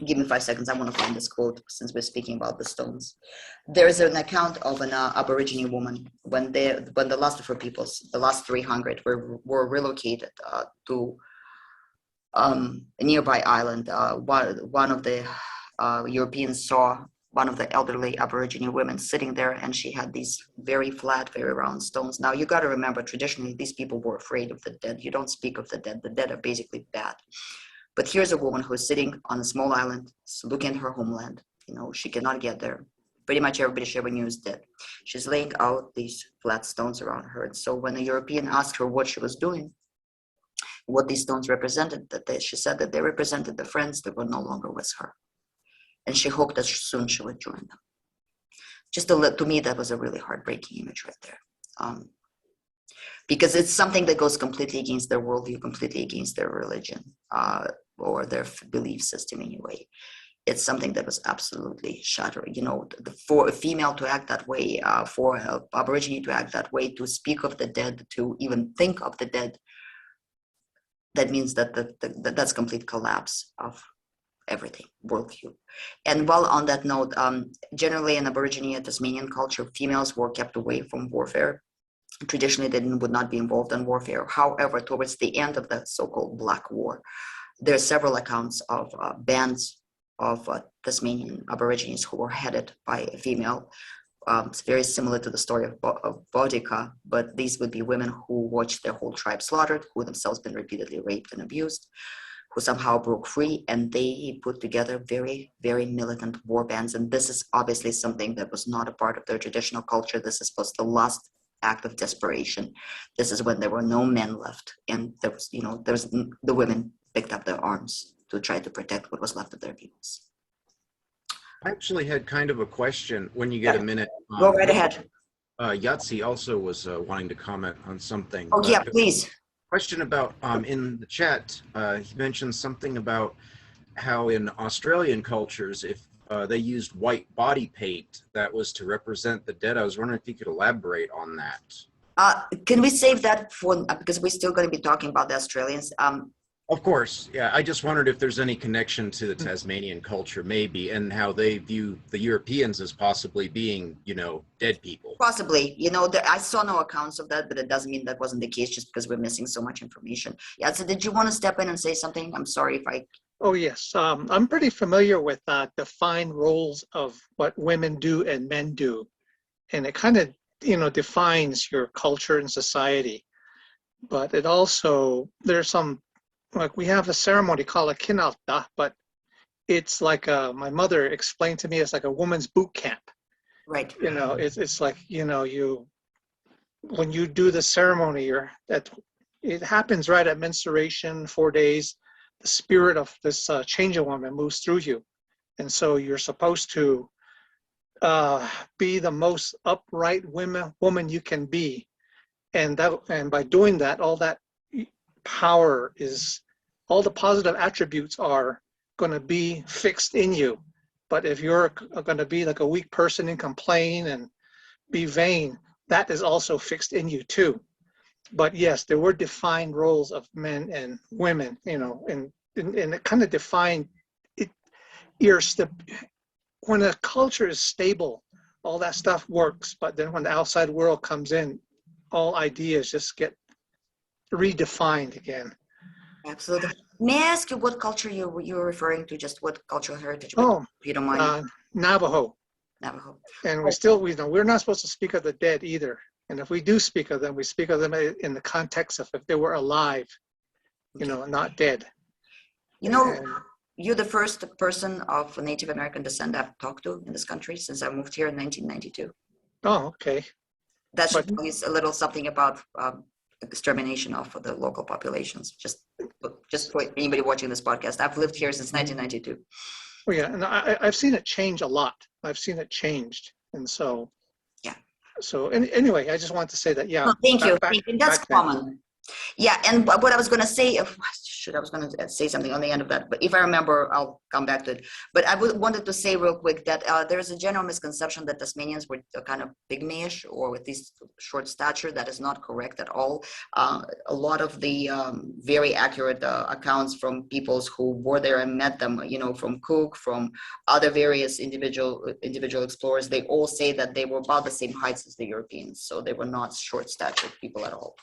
[SPEAKER 1] give me 5 seconds. I want to find this quote since we're speaking about the stones. There is an account of an Aborigine woman when the last of her peoples, the last 300, were relocated to a nearby island. One of the Europeans saw one of the elderly Aborigine women sitting there, and she had these very flat, very round stones. Now you got to remember, traditionally, these people were afraid of the dead. You don't speak of the dead. The dead are basically bad. But here's a woman who's sitting on a small island, looking at her homeland. She cannot get there. Pretty much everybody she ever knew is dead. She's laying out these flat stones around her. And so when a European asked her what she was doing, what these stones represented, she said that they represented the friends that were no longer with her. And she hoped that soon she would join them. Just to me, that was a really heartbreaking image right there. Because it's something that goes completely against their worldview, completely against their religion, or their belief system anyway. It's something that was absolutely shattering. For a female to act that way, for an Aborigine to act that way, to speak of the dead, to even think of the dead, that means that that's complete collapse of everything, worldview. And while on that note, generally in Aborigine and Tasmanian culture, females were kept away from warfare. Traditionally, they would not be involved in warfare. However, towards the end of the so-called Black War, there are several accounts of bands of Tasmanian Aborigines who were headed by a female. It's very similar to the story of Boudica, but these would be women who watched their whole tribe slaughtered, who themselves been repeatedly raped and abused, who somehow broke free, and they put together very, very militant war bands. And this is obviously something that was not a part of their traditional culture. This was the last act of desperation. This is when there were no men left, and there was the women picked up their arms to try to protect what was left of their peoples.
[SPEAKER 4] I actually had kind of a question when you get a minute.
[SPEAKER 1] Go right ahead.
[SPEAKER 4] Yahtzee also was wanting to comment on something.
[SPEAKER 1] Oh yeah, please.
[SPEAKER 4] Question about, in the chat, he mentioned something about how in Australian cultures, if they used white body paint, that was to represent the dead. I was wondering if you could elaborate on that.
[SPEAKER 1] Can we save that for, because we're still going to be talking about the Australians.
[SPEAKER 4] Of course, yeah. I just wondered if there's any connection to the Tasmanian culture, maybe, and how they view the Europeans as possibly being, dead people.
[SPEAKER 1] Possibly, I saw no accounts of that, but it doesn't mean that wasn't the case just because we're missing so much information. Yeah, so did you want to step in and say something? I'm sorry if I...
[SPEAKER 5] Oh, yes. I'm pretty familiar with defined roles of what women do and men do. And it kind of, defines your culture and society. But it also, there's some, like we have a ceremony called a kinalta, but it's like my mother explained to me, it's like a woman's boot camp.
[SPEAKER 1] Right.
[SPEAKER 5] It's like, when you do the ceremony, it happens right at menstruation, 4 days. The spirit of this change woman moves through you. And so you're supposed to be the most upright woman you can be. And by doing that, all that power all the positive attributes are going to be fixed in you. But if you're going to be like a weak person and complain and be vain, that is also fixed in you too. But yes, there were defined roles of men and women, and it kind of defined it. When a culture is stable, all that stuff works. But then when the outside world comes in, all ideas just get redefined again.
[SPEAKER 1] Absolutely. May I ask you what culture you were referring to? Just what cultural heritage?
[SPEAKER 5] Oh,
[SPEAKER 1] if you don't mind.
[SPEAKER 5] Navajo.
[SPEAKER 1] Navajo.
[SPEAKER 5] And we're not supposed to speak of the dead either. And if we do speak of them, we speak of them in the context of if they were alive, not dead.
[SPEAKER 1] You're the first person of Native American descent I've talked to in this country since I moved here in 1992.
[SPEAKER 5] Oh, okay.
[SPEAKER 1] That should
[SPEAKER 5] But-
[SPEAKER 1] tell you a little something about extermination of the local populations. Just for anybody watching this podcast, I've lived here since 1992.
[SPEAKER 5] Oh, yeah, and I've seen it change a lot. I've seen it changed, and so.
[SPEAKER 1] Yeah.
[SPEAKER 5] So anyway, I just wanted to say that, yeah.
[SPEAKER 1] No, thank you.
[SPEAKER 5] back-
[SPEAKER 1] Thank you. That's
[SPEAKER 5] back then.
[SPEAKER 1] common. Yeah, and what I was going to say, I was going to say something on the end of that, but if I remember, I'll come back to it. But I wanted to say real quick that there's a general misconception that Tasmanians were kind of pygmy-ish or with this short stature. That is not correct at all. A lot of the very accurate accounts from peoples who were there and met them, from Cook, from other various individual explorers, they all say that they were about the same heights as the Europeans. So they were not short-statured people at all.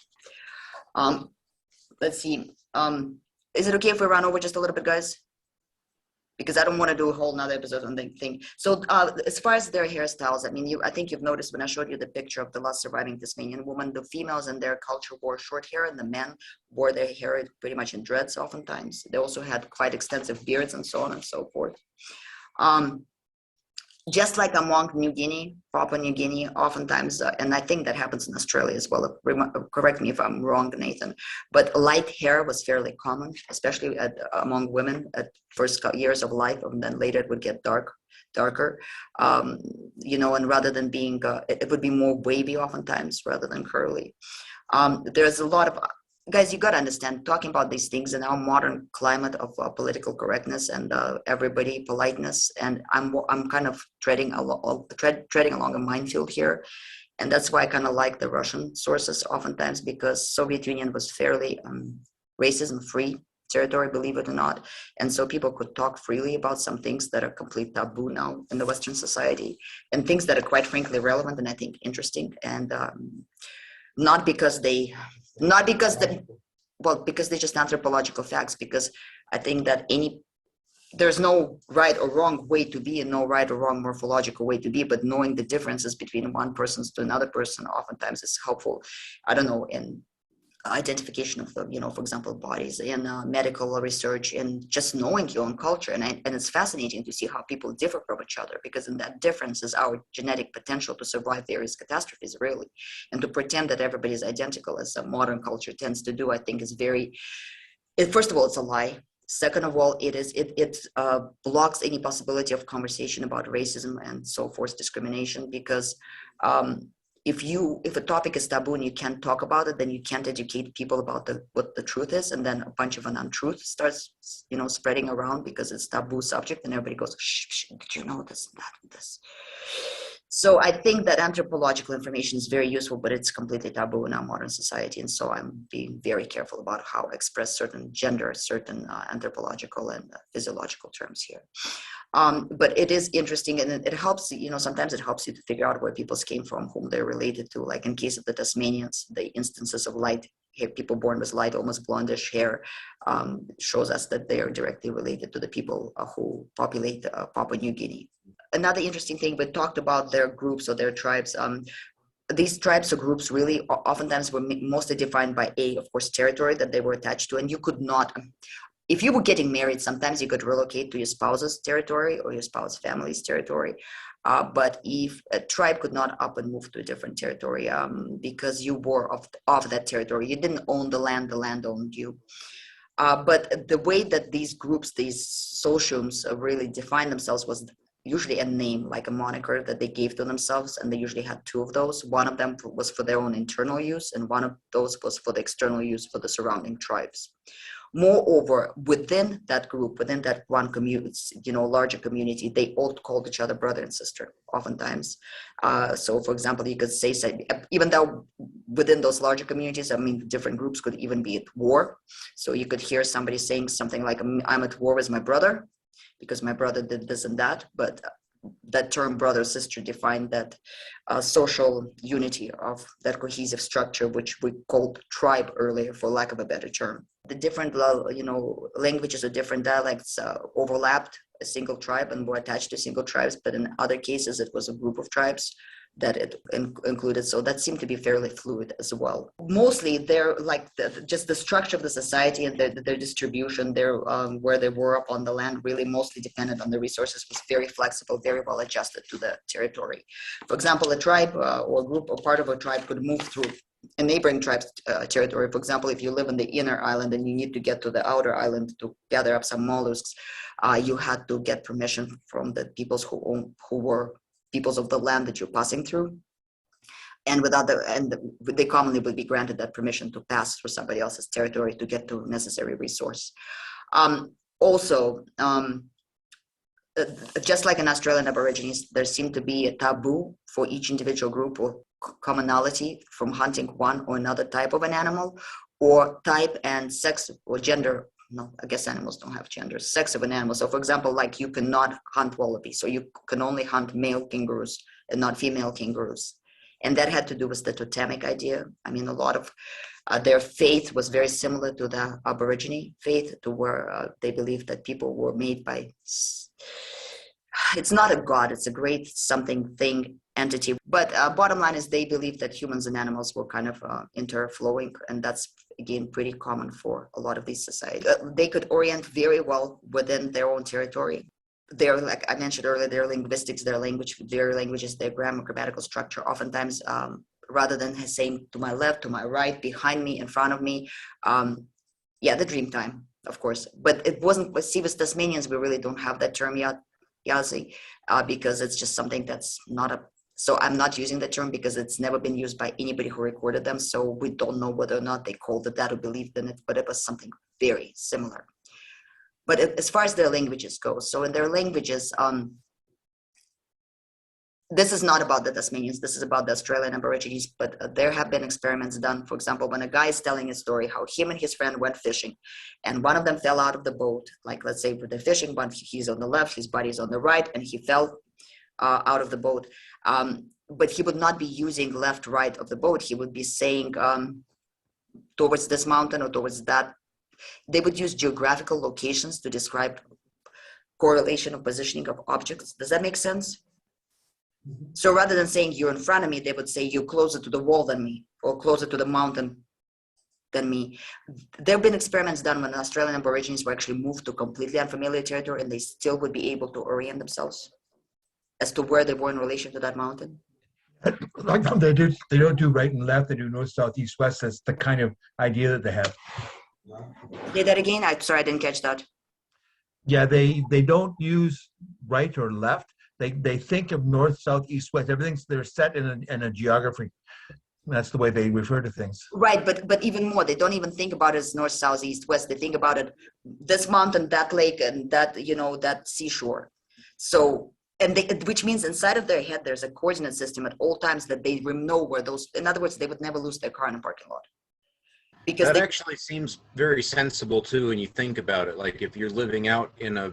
[SPEAKER 1] Let's see. Is it okay if we run over just a little bit, guys? Because I don't want to do a whole nother episode on the thing. So as far as their hairstyles, I think you've noticed when I showed you the picture of the last surviving Tasmanian woman, the females in their culture wore short hair and the men wore their hair pretty much in dreads oftentimes. They also had quite extensive beards and so on and so forth. Just like among New Guinea, Papua New Guinea, oftentimes, and I think that happens in Australia as well, correct me if I'm wrong, Nathan, but light hair was fairly common, especially among women at first years of life, and then later it would get darker, and rather than being, it would be more wavy oftentimes rather than curly. There's a lot of, guys, you got to understand, talking about these things in our modern climate of political correctness and everybody politeness, and I'm kind of treading along a minefield here, and that's why I kind of like the Russian sources oftentimes, because Soviet Union was fairly racism-free territory, believe it or not, and so people could talk freely about some things that are complete taboo now in the Western society, and things that are quite frankly relevant and I think interesting, and because they're just anthropological facts, because I think that there's no right or wrong way to be and no right or wrong morphological way to be, but knowing the differences between one person to another person oftentimes is helpful. I don't know, in identification of the, for example, bodies, in medical research, and just knowing your own culture. And it's fascinating to see how people differ from each other, because in that difference is our genetic potential to survive various catastrophes, really. And to pretend that everybody is identical, as a modern culture tends to do, I think is first of all, it's a lie. Second of all, it blocks any possibility of conversation about racism and so forth, discrimination, because if a topic is taboo and you can't talk about it, then you can't educate people about what the truth is, and then a bunch of an untruth starts, spreading around because it's taboo subject, and everybody goes, shh, did you know this, that, and this? So I think that anthropological information is very useful, but it's completely taboo in our modern society, and so I'm being very careful about how I express certain gender, certain anthropological and physiological terms here. But it is interesting, and it helps, sometimes it helps you to figure out where people came from, whom they're related to. Like in case of the Tasmanians, the instances of light hair, people born with light, almost blondish hair, shows us that they are directly related to the people who populate Papua New Guinea. Another interesting thing, we talked about their groups or their tribes. These tribes or groups really oftentimes were mostly defined by of course, territory that they were attached to, and you could not. If you were getting married, sometimes you could relocate to your spouse's territory or your spouse's family's territory. But if a tribe could not up and move to a different territory because you were of that territory, you didn't own the land owned you. But the way that these groups, these sociums really defined themselves was usually a name, like a moniker that they gave to themselves, and they usually had two of those. One of them was for their own internal use, and one of those was for the external use for the surrounding tribes. Moreover, within that group, within that one community, larger community, they all called each other brother and sister, oftentimes. So, for example, you could say, even though within those larger communities, different groups could even be at war. So you could hear somebody saying something like, I'm at war with my brother, because my brother did this and that, but that term brother sister defined that social unity of that cohesive structure, which we called tribe earlier, for lack of a better term. The different languages or different dialects overlapped a single tribe and were attached to single tribes, but in other cases it was a group of tribes that it included. So that seemed to be fairly fluid as well. Mostly they're like just the structure of the society and their distribution, where they were up on the land really mostly dependent on the resources, was very flexible, very well adjusted to the territory. For example, a tribe or a group or part of a tribe could move through a neighboring tribe's territory. For example, if you live in the inner island and you need to get to the outer island to gather up some mollusks, you had to get permission from the peoples who were peoples of the land that you're passing through. And they commonly would be granted that permission to pass through somebody else's territory to get to necessary resource. Also, just like in Australian Aborigines, there seemed to be a taboo for each individual group or commonality from hunting one or another type of an animal, or type and sex or gender. No, I guess animals don't have gender, sex of an animal. So for example, like you cannot hunt wallabies, so you can only hunt male kangaroos and not female kangaroos. And that had to do with the totemic idea. I mean, a lot of their faith was very similar to the Aborigine faith, to where they believed that people were made by, it's not a god, it's a great something thing, entity. But bottom line is they believe that humans and animals were kind of interflowing, and that's again pretty common for a lot of these societies. They could orient very well within their own territory. They're, like I mentioned earlier, their linguistics, their languages, their grammatical structure, oftentimes rather than saying to my left, to my right, behind me, in front of me, the dream time, of course. But it wasn't, see, with Tasmanians, we really don't have that term yet, Yazi, because it's just something that's not so I'm not using the term because it's never been used by anybody who recorded them. So we don't know whether or not they called it that or believed in it, but it was something very similar. But as far as their languages go, so in their languages, this is not about the Tasmanians, this is about the Australian Aborigines, but there have been experiments done. For example, when a guy is telling a story how him and his friend went fishing, and one of them fell out of the boat, like let's say with the fishing boat, he's on the left, his buddy's on the right, and he fell out of the boat. But he would not be using left, right of the boat. He would be saying towards this mountain or towards that. They would use geographical locations to describe correlation of positioning of objects. Does that make sense? So rather than saying you're in front of me, they would say you're closer to the wall than me, or closer to the mountain than me. There have been experiments done when Australian Aborigines were actually moved to completely unfamiliar territory, and they still would be able to orient themselves as to where they were in relation to that mountain.
[SPEAKER 6] Like they don't do right and left, they do north, south, east, west. That's the kind of idea that they have.
[SPEAKER 1] Say that again. I'm sorry, I didn't catch that.
[SPEAKER 6] Yeah, they don't use right or left. They think of north, south, east, west. Everything's, they're set in a geography. That's the way they refer to things.
[SPEAKER 1] Right, but even more, they don't even think about it as north, south, east, west. They think about it, this mountain, that lake, and that, that seashore. So, and which means inside of their head, there's a coordinate system at all times that they know where those, in other words, they would never lose their car in a parking lot. Because
[SPEAKER 4] that actually seems very sensible too, when you think about it. Like if you're living out in a,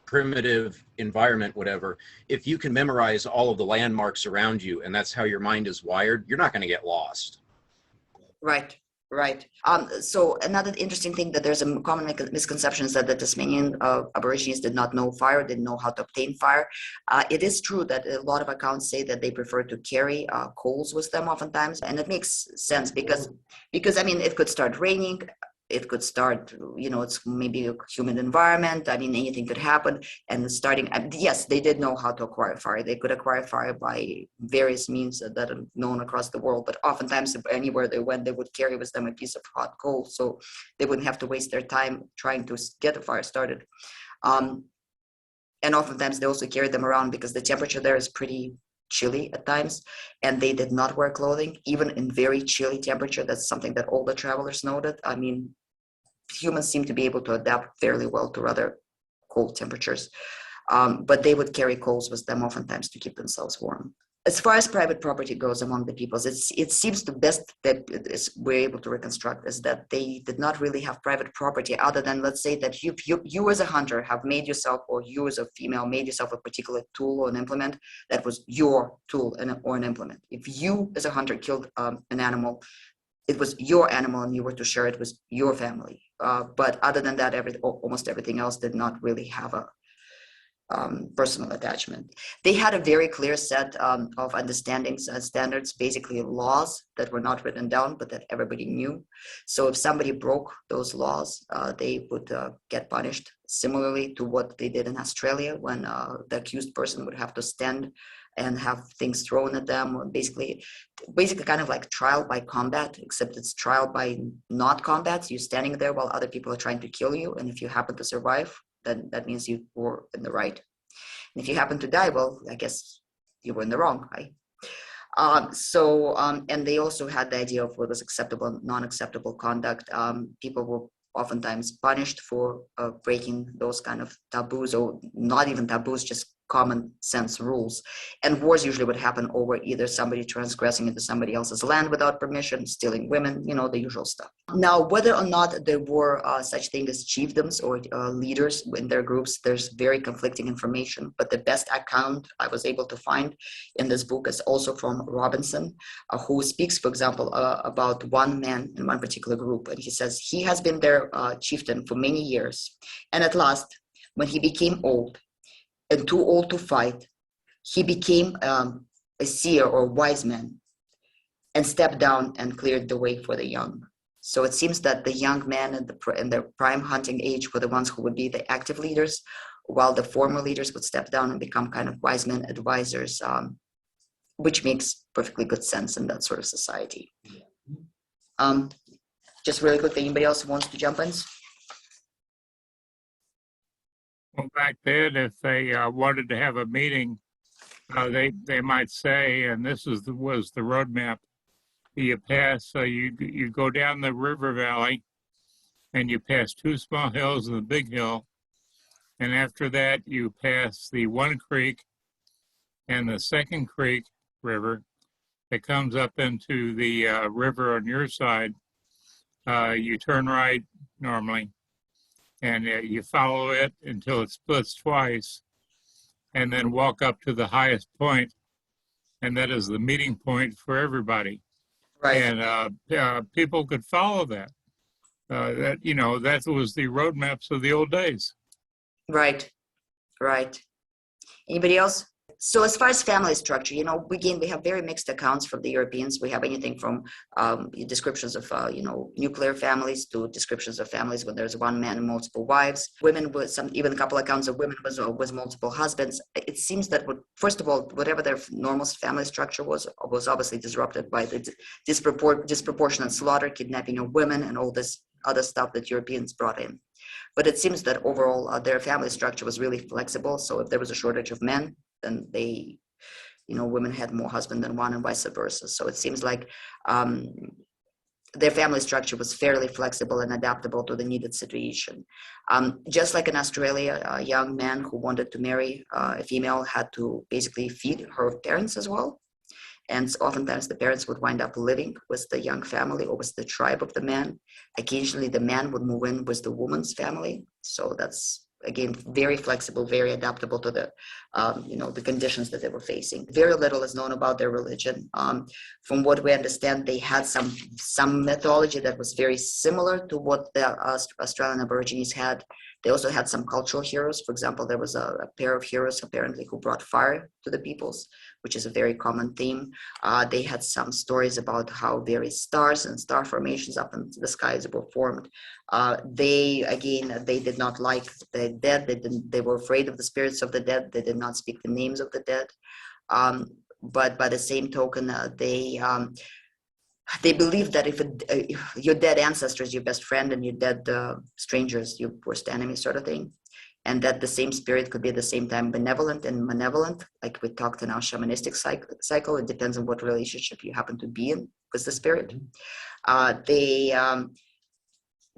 [SPEAKER 4] primitive environment, whatever, if you can memorize all of the landmarks around you and that's how your mind is wired, you're not going to get lost.
[SPEAKER 1] Right. So another interesting thing that there's a common misconception is that the Tasmanian Aborigines did not know fire, didn't know how to obtain fire. It is true that a lot of accounts say that they prefer to carry coals with them oftentimes, and it makes sense because I mean, it could start raining. It could start, it's maybe a humid environment. I mean, anything could happen. And yes, they did know how to acquire fire. They could acquire fire by various means that are known across the world. But oftentimes, anywhere they went, they would carry with them a piece of hot coal, so they wouldn't have to waste their time trying to get a fire started. And oftentimes, they also carried them around because the temperature there is pretty chilly at times, and they did not wear clothing even in very chilly temperature. That's something that all the travelers noted. I mean, humans seem to be able to adapt fairly well to rather cold temperatures, but they would carry coals with them oftentimes to keep themselves warm. As far as private property goes among the peoples, it seems the best that we're able to reconstruct is that they did not really have private property, other than, let's say, that you as a hunter have made yourself, or you as a female made yourself a particular tool or an implement that was your tool or an implement. If you as a hunter killed an animal, it was your animal and you were to share it with your family. But other than that, almost everything else did not really have personal attachment. They had a very clear set of understandings and standards, basically laws that were not written down, but that everybody knew. So if somebody broke those laws, they would get punished, similarly to what they did in Australia, when the accused person would have to stand and have things thrown at them, or basically kind of like trial by combat, except it's trial by not combat. You're standing there while other people are trying to kill you, and if you happen to survive, then that means you were in the right. And if you happen to die, well, I guess you were in the wrong, right? And they also had the idea of what was acceptable and non-acceptable conduct. People were oftentimes punished for breaking those kind of taboos, or not even taboos, just common sense rules. And wars usually would happen over either somebody transgressing into somebody else's land without permission, stealing women, the usual stuff. Now, whether or not there were such things as chiefdoms or leaders in their groups, there's very conflicting information. But the best account I was able to find in this book is also from Robinson, who speaks, for example, about one man in one particular group. And he says he has been their chieftain for many years. And at last, when he became old, and too old to fight, he became a seer or wise man and stepped down and cleared the way for the young. So it seems that the young men in their prime hunting age were the ones who would be the active leaders, while the former leaders would step down and become kind of wise men advisors, which makes perfectly good sense in that sort of society. Just really quick, anybody else who wants to jump in?
[SPEAKER 7] Well, back then, if they wanted to have a meeting, they might say, and this was the roadmap. You pass, you go down the river valley, and you pass two small hills and the big hill, and after that you pass the one creek and the second creek river that comes up into the river on your side. You turn right normally, and you follow it until it splits twice, and then walk up to the highest point, and that is the meeting point for everybody.
[SPEAKER 1] Right.
[SPEAKER 7] And people could follow that. That was the roadmaps of the old days.
[SPEAKER 1] Right. Anybody else? So as far as family structure, we have very mixed accounts from the Europeans. We have anything from descriptions of, nuclear families to descriptions of families when there's one man and multiple wives. Women with even a couple accounts of women with multiple husbands. It seems that, first of all, whatever their normal family structure was obviously disrupted by the disproportionate slaughter, kidnapping of women, and all this other stuff that Europeans brought in. But it seems that overall their family structure was really flexible. So if there was a shortage of men, then women had more husbands than one, and vice versa. So it seems like their family structure was fairly flexible and adaptable to the needed situation. Just like in Australia, a young man who wanted to marry a female had to basically feed her parents as well. And oftentimes the parents would wind up living with the young family or with the tribe of the man. Occasionally the man would move in with the woman's family. So that's, again, very flexible, very adaptable to the conditions that they were facing. Very little is known about their religion. From what we understand, they had some mythology that was very similar to what the Australian Aborigines had. They also had some cultural heroes. For example, there was a pair of heroes apparently who brought fire to the peoples, which is a very common theme. They had some stories about how various stars and star formations up in the skies were formed. They did not like the dead. They were afraid of the spirits of the dead. They did not speak the names of the dead. But by the same token, they believed that if your dead ancestors, your best friend, and your dead strangers, your worst enemy, sort of thing, and that the same spirit could be at the same time benevolent and malevolent, like we talked in our shamanistic cycle. It depends on what relationship you happen to be in with the spirit.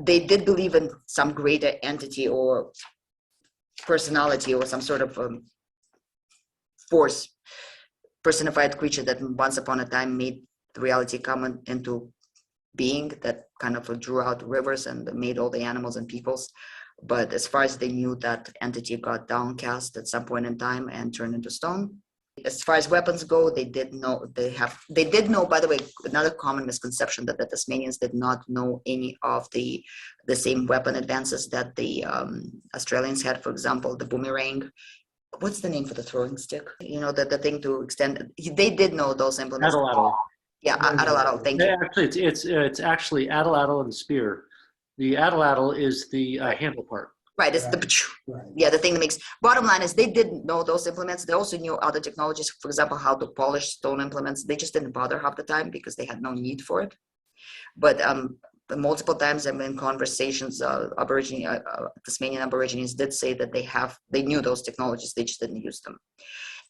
[SPEAKER 1] They did believe in some greater entity or personality or some sort of force, personified creature that once upon a time made the reality come into being, that kind of drew out rivers and made all the animals and peoples. But as far as they knew, that entity got downcast at some point in time and turned into stone. As far as weapons go, they did know, by the way, another common misconception that the Tasmanians did not know any of the same weapon advances that the Australians had. For example, the boomerang what's the name for the throwing stick? You know, the thing to extend. They did know those implements.
[SPEAKER 2] Atlatl.
[SPEAKER 1] Yeah, atlatl. Thank
[SPEAKER 2] Yeah,
[SPEAKER 1] you.
[SPEAKER 2] actually, it's actually atlatl and spear. The atlatl is the handle part.
[SPEAKER 1] Right. It's the
[SPEAKER 3] Right.
[SPEAKER 1] yeah, the thing that makes. Bottom line is they didn't know those implements. They also knew other technologies. For example, how to polish stone implements. They just didn't bother half the time because they had no need for it. But multiple times I'm in conversations, Tasmanian Aborigines did say that they knew those technologies, they just didn't use them.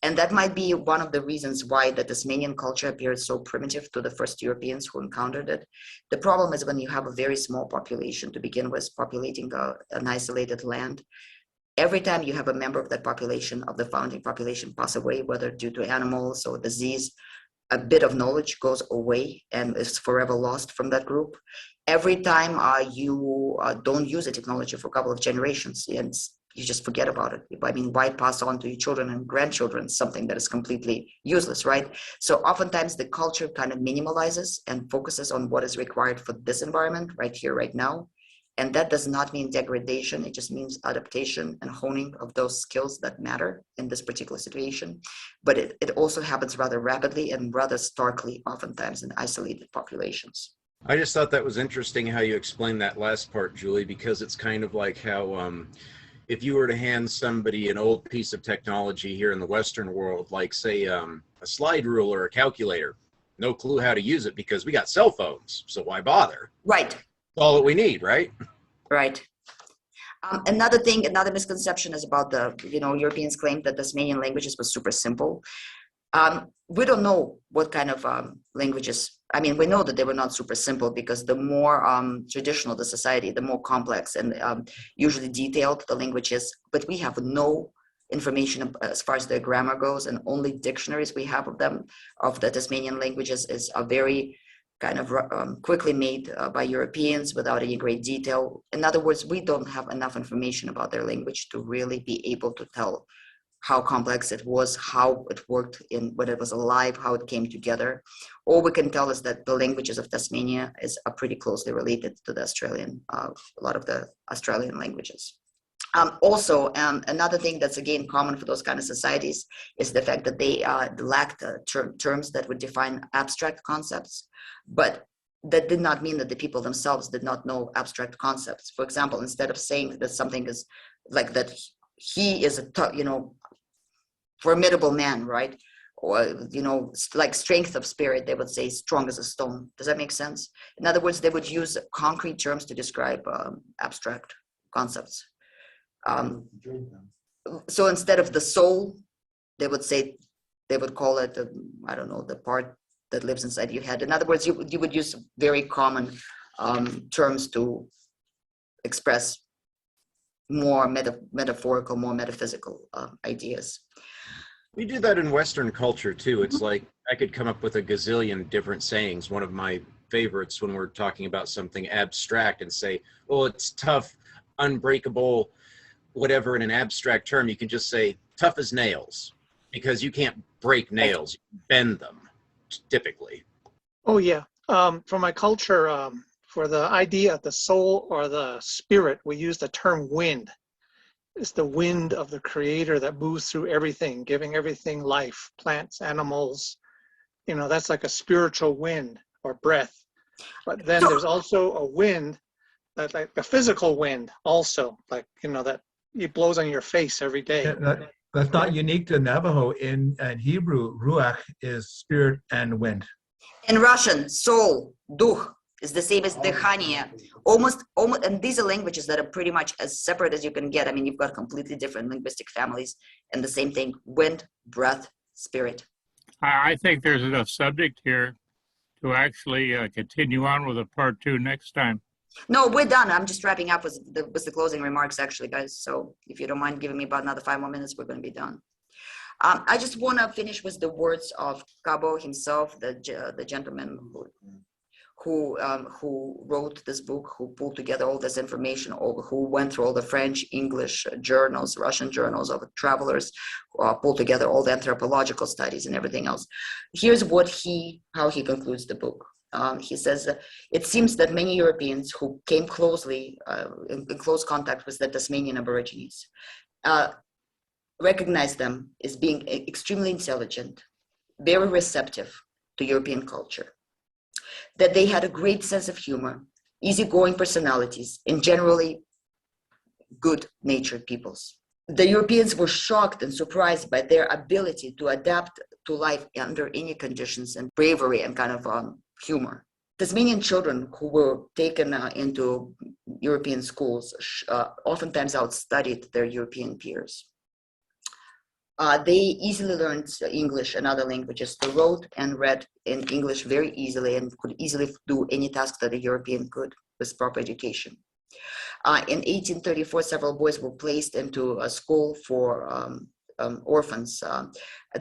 [SPEAKER 1] And that might be one of the reasons why the Tasmanian culture appeared so primitive to the first Europeans who encountered it. The problem is when you have a very small population to begin with, populating an isolated land, every time you have a member of that population, of the founding population, pass away, whether due to animals or disease, a bit of knowledge goes away and is forever lost from that group. Every time you don't use a technology for a couple of generations, and you just forget about it. I mean, why pass on to your children and grandchildren something that is completely useless, right? So oftentimes the culture kind of minimalizes and focuses on what is required for this environment right here, right now. And that does not mean degradation. It just means adaptation and honing of those skills that matter in this particular situation. But it also happens rather rapidly and rather starkly, oftentimes in isolated populations.
[SPEAKER 4] I just thought that was interesting how you explained that last part, Julie, because it's kind of like how if you were to hand somebody an old piece of technology here in the Western world, like say a slide rule or a calculator, no clue how to use it because we got cell phones, so why bother?
[SPEAKER 1] Right.
[SPEAKER 4] All that we need, right?
[SPEAKER 1] Right. Another misconception is about Europeans claimed that Tasmanian languages were super simple. We don't know what kind of languages. I mean, we know that they were not super simple because the more traditional the society, the more complex and usually detailed the language is. But we have no information as far as their grammar goes, and only dictionaries we have of them, of the Tasmanian languages, is a very kind of quickly made by Europeans without any great detail. In other words, we don't have enough information about their language to really be able to tell how complex it was, how it worked when it was alive, how it came together. All we can tell is that the languages of Tasmania are pretty closely related to the Australian, a lot of the Australian languages. Also, another thing that's again common for those kind of societies is the fact that they lacked terms that would define abstract concepts, but that did not mean that the people themselves did not know abstract concepts. For example, instead of saying that something is like that, he is a formidable man, right? Or like strength of spirit, they would say strong as a stone. Does that make sense? In other words, they would use concrete terms to describe abstract concepts. So instead of the soul, they would call it, I don't know, the part that lives inside your head. In other words, you would use very common terms to express more metaphorical, more metaphysical ideas.
[SPEAKER 4] We do that in Western culture too. It's like I could come up with a gazillion different sayings. One of my favorites when we're talking about something abstract and say, well, it's tough, unbreakable, whatever in an abstract term, you can just say tough as nails because you can't break nails, you bend them typically.
[SPEAKER 5] Oh yeah. For my culture, for the idea of the soul or the spirit, we use the term wind. It's the wind of the creator that moves through everything, giving everything life, plants, animals. That's like a spiritual wind or breath. But then there's also a wind, that like a physical wind also, like, that it blows on your face every day.
[SPEAKER 6] That's not unique to Navajo. In Hebrew, ruach is spirit and wind.
[SPEAKER 1] In Russian, soul, duch, is the same as dechania. Almost, and these are languages that are pretty much as separate as you can get. I mean, you've got completely different linguistic families, and the same thing: wind, breath, spirit.
[SPEAKER 7] I think there's enough subject here to actually continue on with a part 2 next time.
[SPEAKER 1] No, we're done. I'm just wrapping up with the closing remarks, actually, guys. So if you don't mind giving me about another 5 more minutes, we're going to be done. I just want to finish with the words of Cabo himself, the gentleman who wrote this book, who pulled together all this information, who went through all the French, English journals, Russian journals of travelers, pulled together all the anthropological studies and everything else. Here's how he concludes the book. He says, it seems that many Europeans who came closely in close contact with the Tasmanian Aborigines recognized them as being extremely intelligent, very receptive to European culture, that they had a great sense of humor, easygoing personalities, and generally good-natured peoples. The Europeans were shocked and surprised by their ability to adapt to life under any conditions, and bravery and kind of humor. Tasmanian children who were taken into European schools oftentimes outstudied their European peers. They easily learned English and other languages. They wrote and read in English very easily and could easily do any task that a European could with proper education. In 1834, several boys were placed into a school for orphans.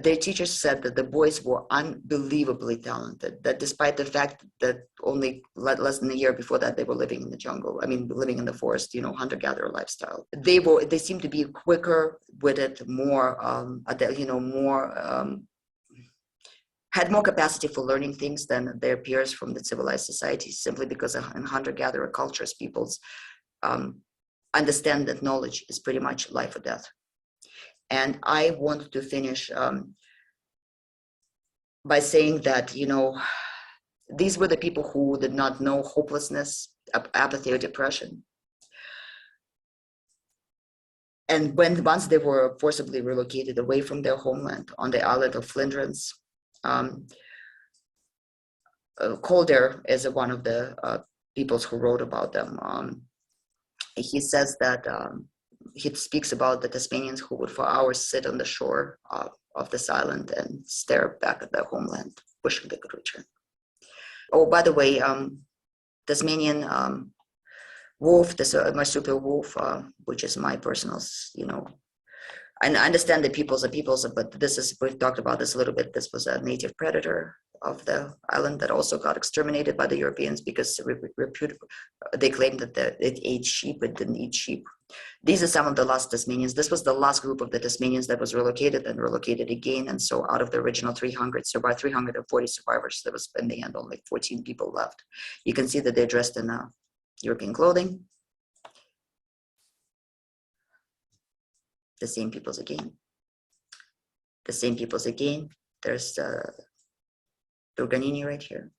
[SPEAKER 1] Their teachers said that the boys were unbelievably talented, that despite the fact that only less than a year before that they were living in the jungle, living in the forest, hunter-gatherer lifestyle. They seemed to be quicker witted, had more capacity for learning things than their peers from the civilized societies, simply because in hunter-gatherer cultures, peoples understand that knowledge is pretty much life or death. And I want to finish by saying that, these were the people who did not know hopelessness, apathy, or depression. And once they were forcibly relocated away from their homeland on the island of Flinders, Calder is one of the peoples who wrote about them. He says that he speaks about the Tasmanians who would for hours sit on the shore of this island and stare back at their homeland, wishing they could return. Oh, by the way, Tasmanian wolf, this marsupial wolf, which is my personal, and I understand that peoples are peoples, but we've talked about this a little bit. This was a native predator of the island that also got exterminated by the Europeans because they claimed that it ate sheep, it didn't eat sheep. These are some of the last Tasmanians. This was the last group of the Tasmanians that was relocated and relocated again. And so out of the original 300, so about 340 survivors, there was in the end only 14 people left. You can see that they're dressed in European clothing. The same peoples again. The same peoples again. There's Turganini right here.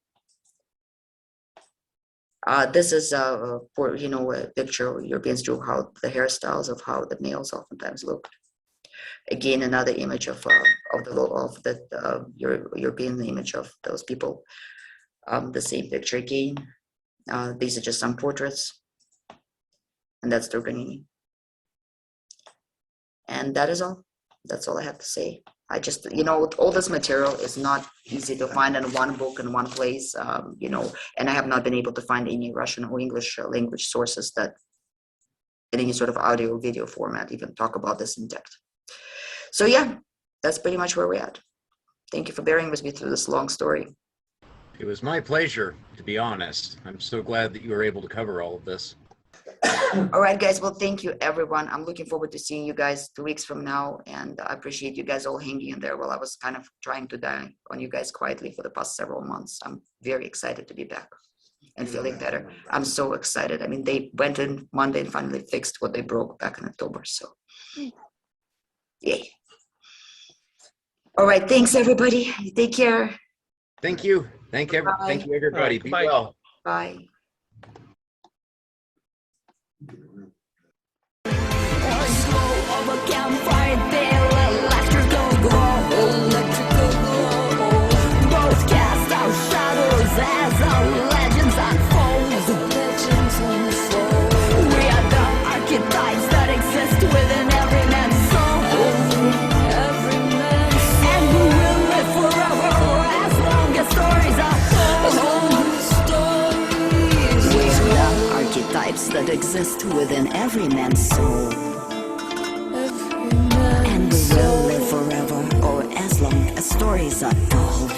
[SPEAKER 1] This is a picture Europeans drew how the hairstyles of how the males oftentimes looked. Again, another image of the European image of those people. The same picture again. These are just some portraits, and that's Turganini. And that is all. That's all I have to say. I just, all this material is not easy to find in one book in one place, and I have not been able to find any Russian or English language sources that in any sort of audio or video format even talk about this in depth. So yeah, that's pretty much where we're at. Thank you for bearing with me through this long story.
[SPEAKER 4] It was my pleasure, to be honest. I'm so glad that you were able to cover all of this.
[SPEAKER 1] All right, guys. Well, thank you, everyone. I'm looking forward to seeing you guys 2 weeks from now. And I appreciate you guys all hanging in there while I was kind of trying to die on you guys quietly for the past several months. I'm very excited to be back and feeling better. I'm so excited. They went in Monday and finally fixed what they broke back in October. So, yay. All right. Thanks, everybody. Take care.
[SPEAKER 4] Thank you. Thank you, everybody.
[SPEAKER 5] Right,
[SPEAKER 4] Be
[SPEAKER 5] bye.
[SPEAKER 4] well.
[SPEAKER 1] Bye.
[SPEAKER 8] Of a campfire, their laughter go electrical glow. Both cast our shadows as our legends unfold. We are the archetypes that exist within every man's soul. And we will live forever as long as stories are told. We are the archetypes that exist within every man's soul. And we will live forever, or as long as stories are told.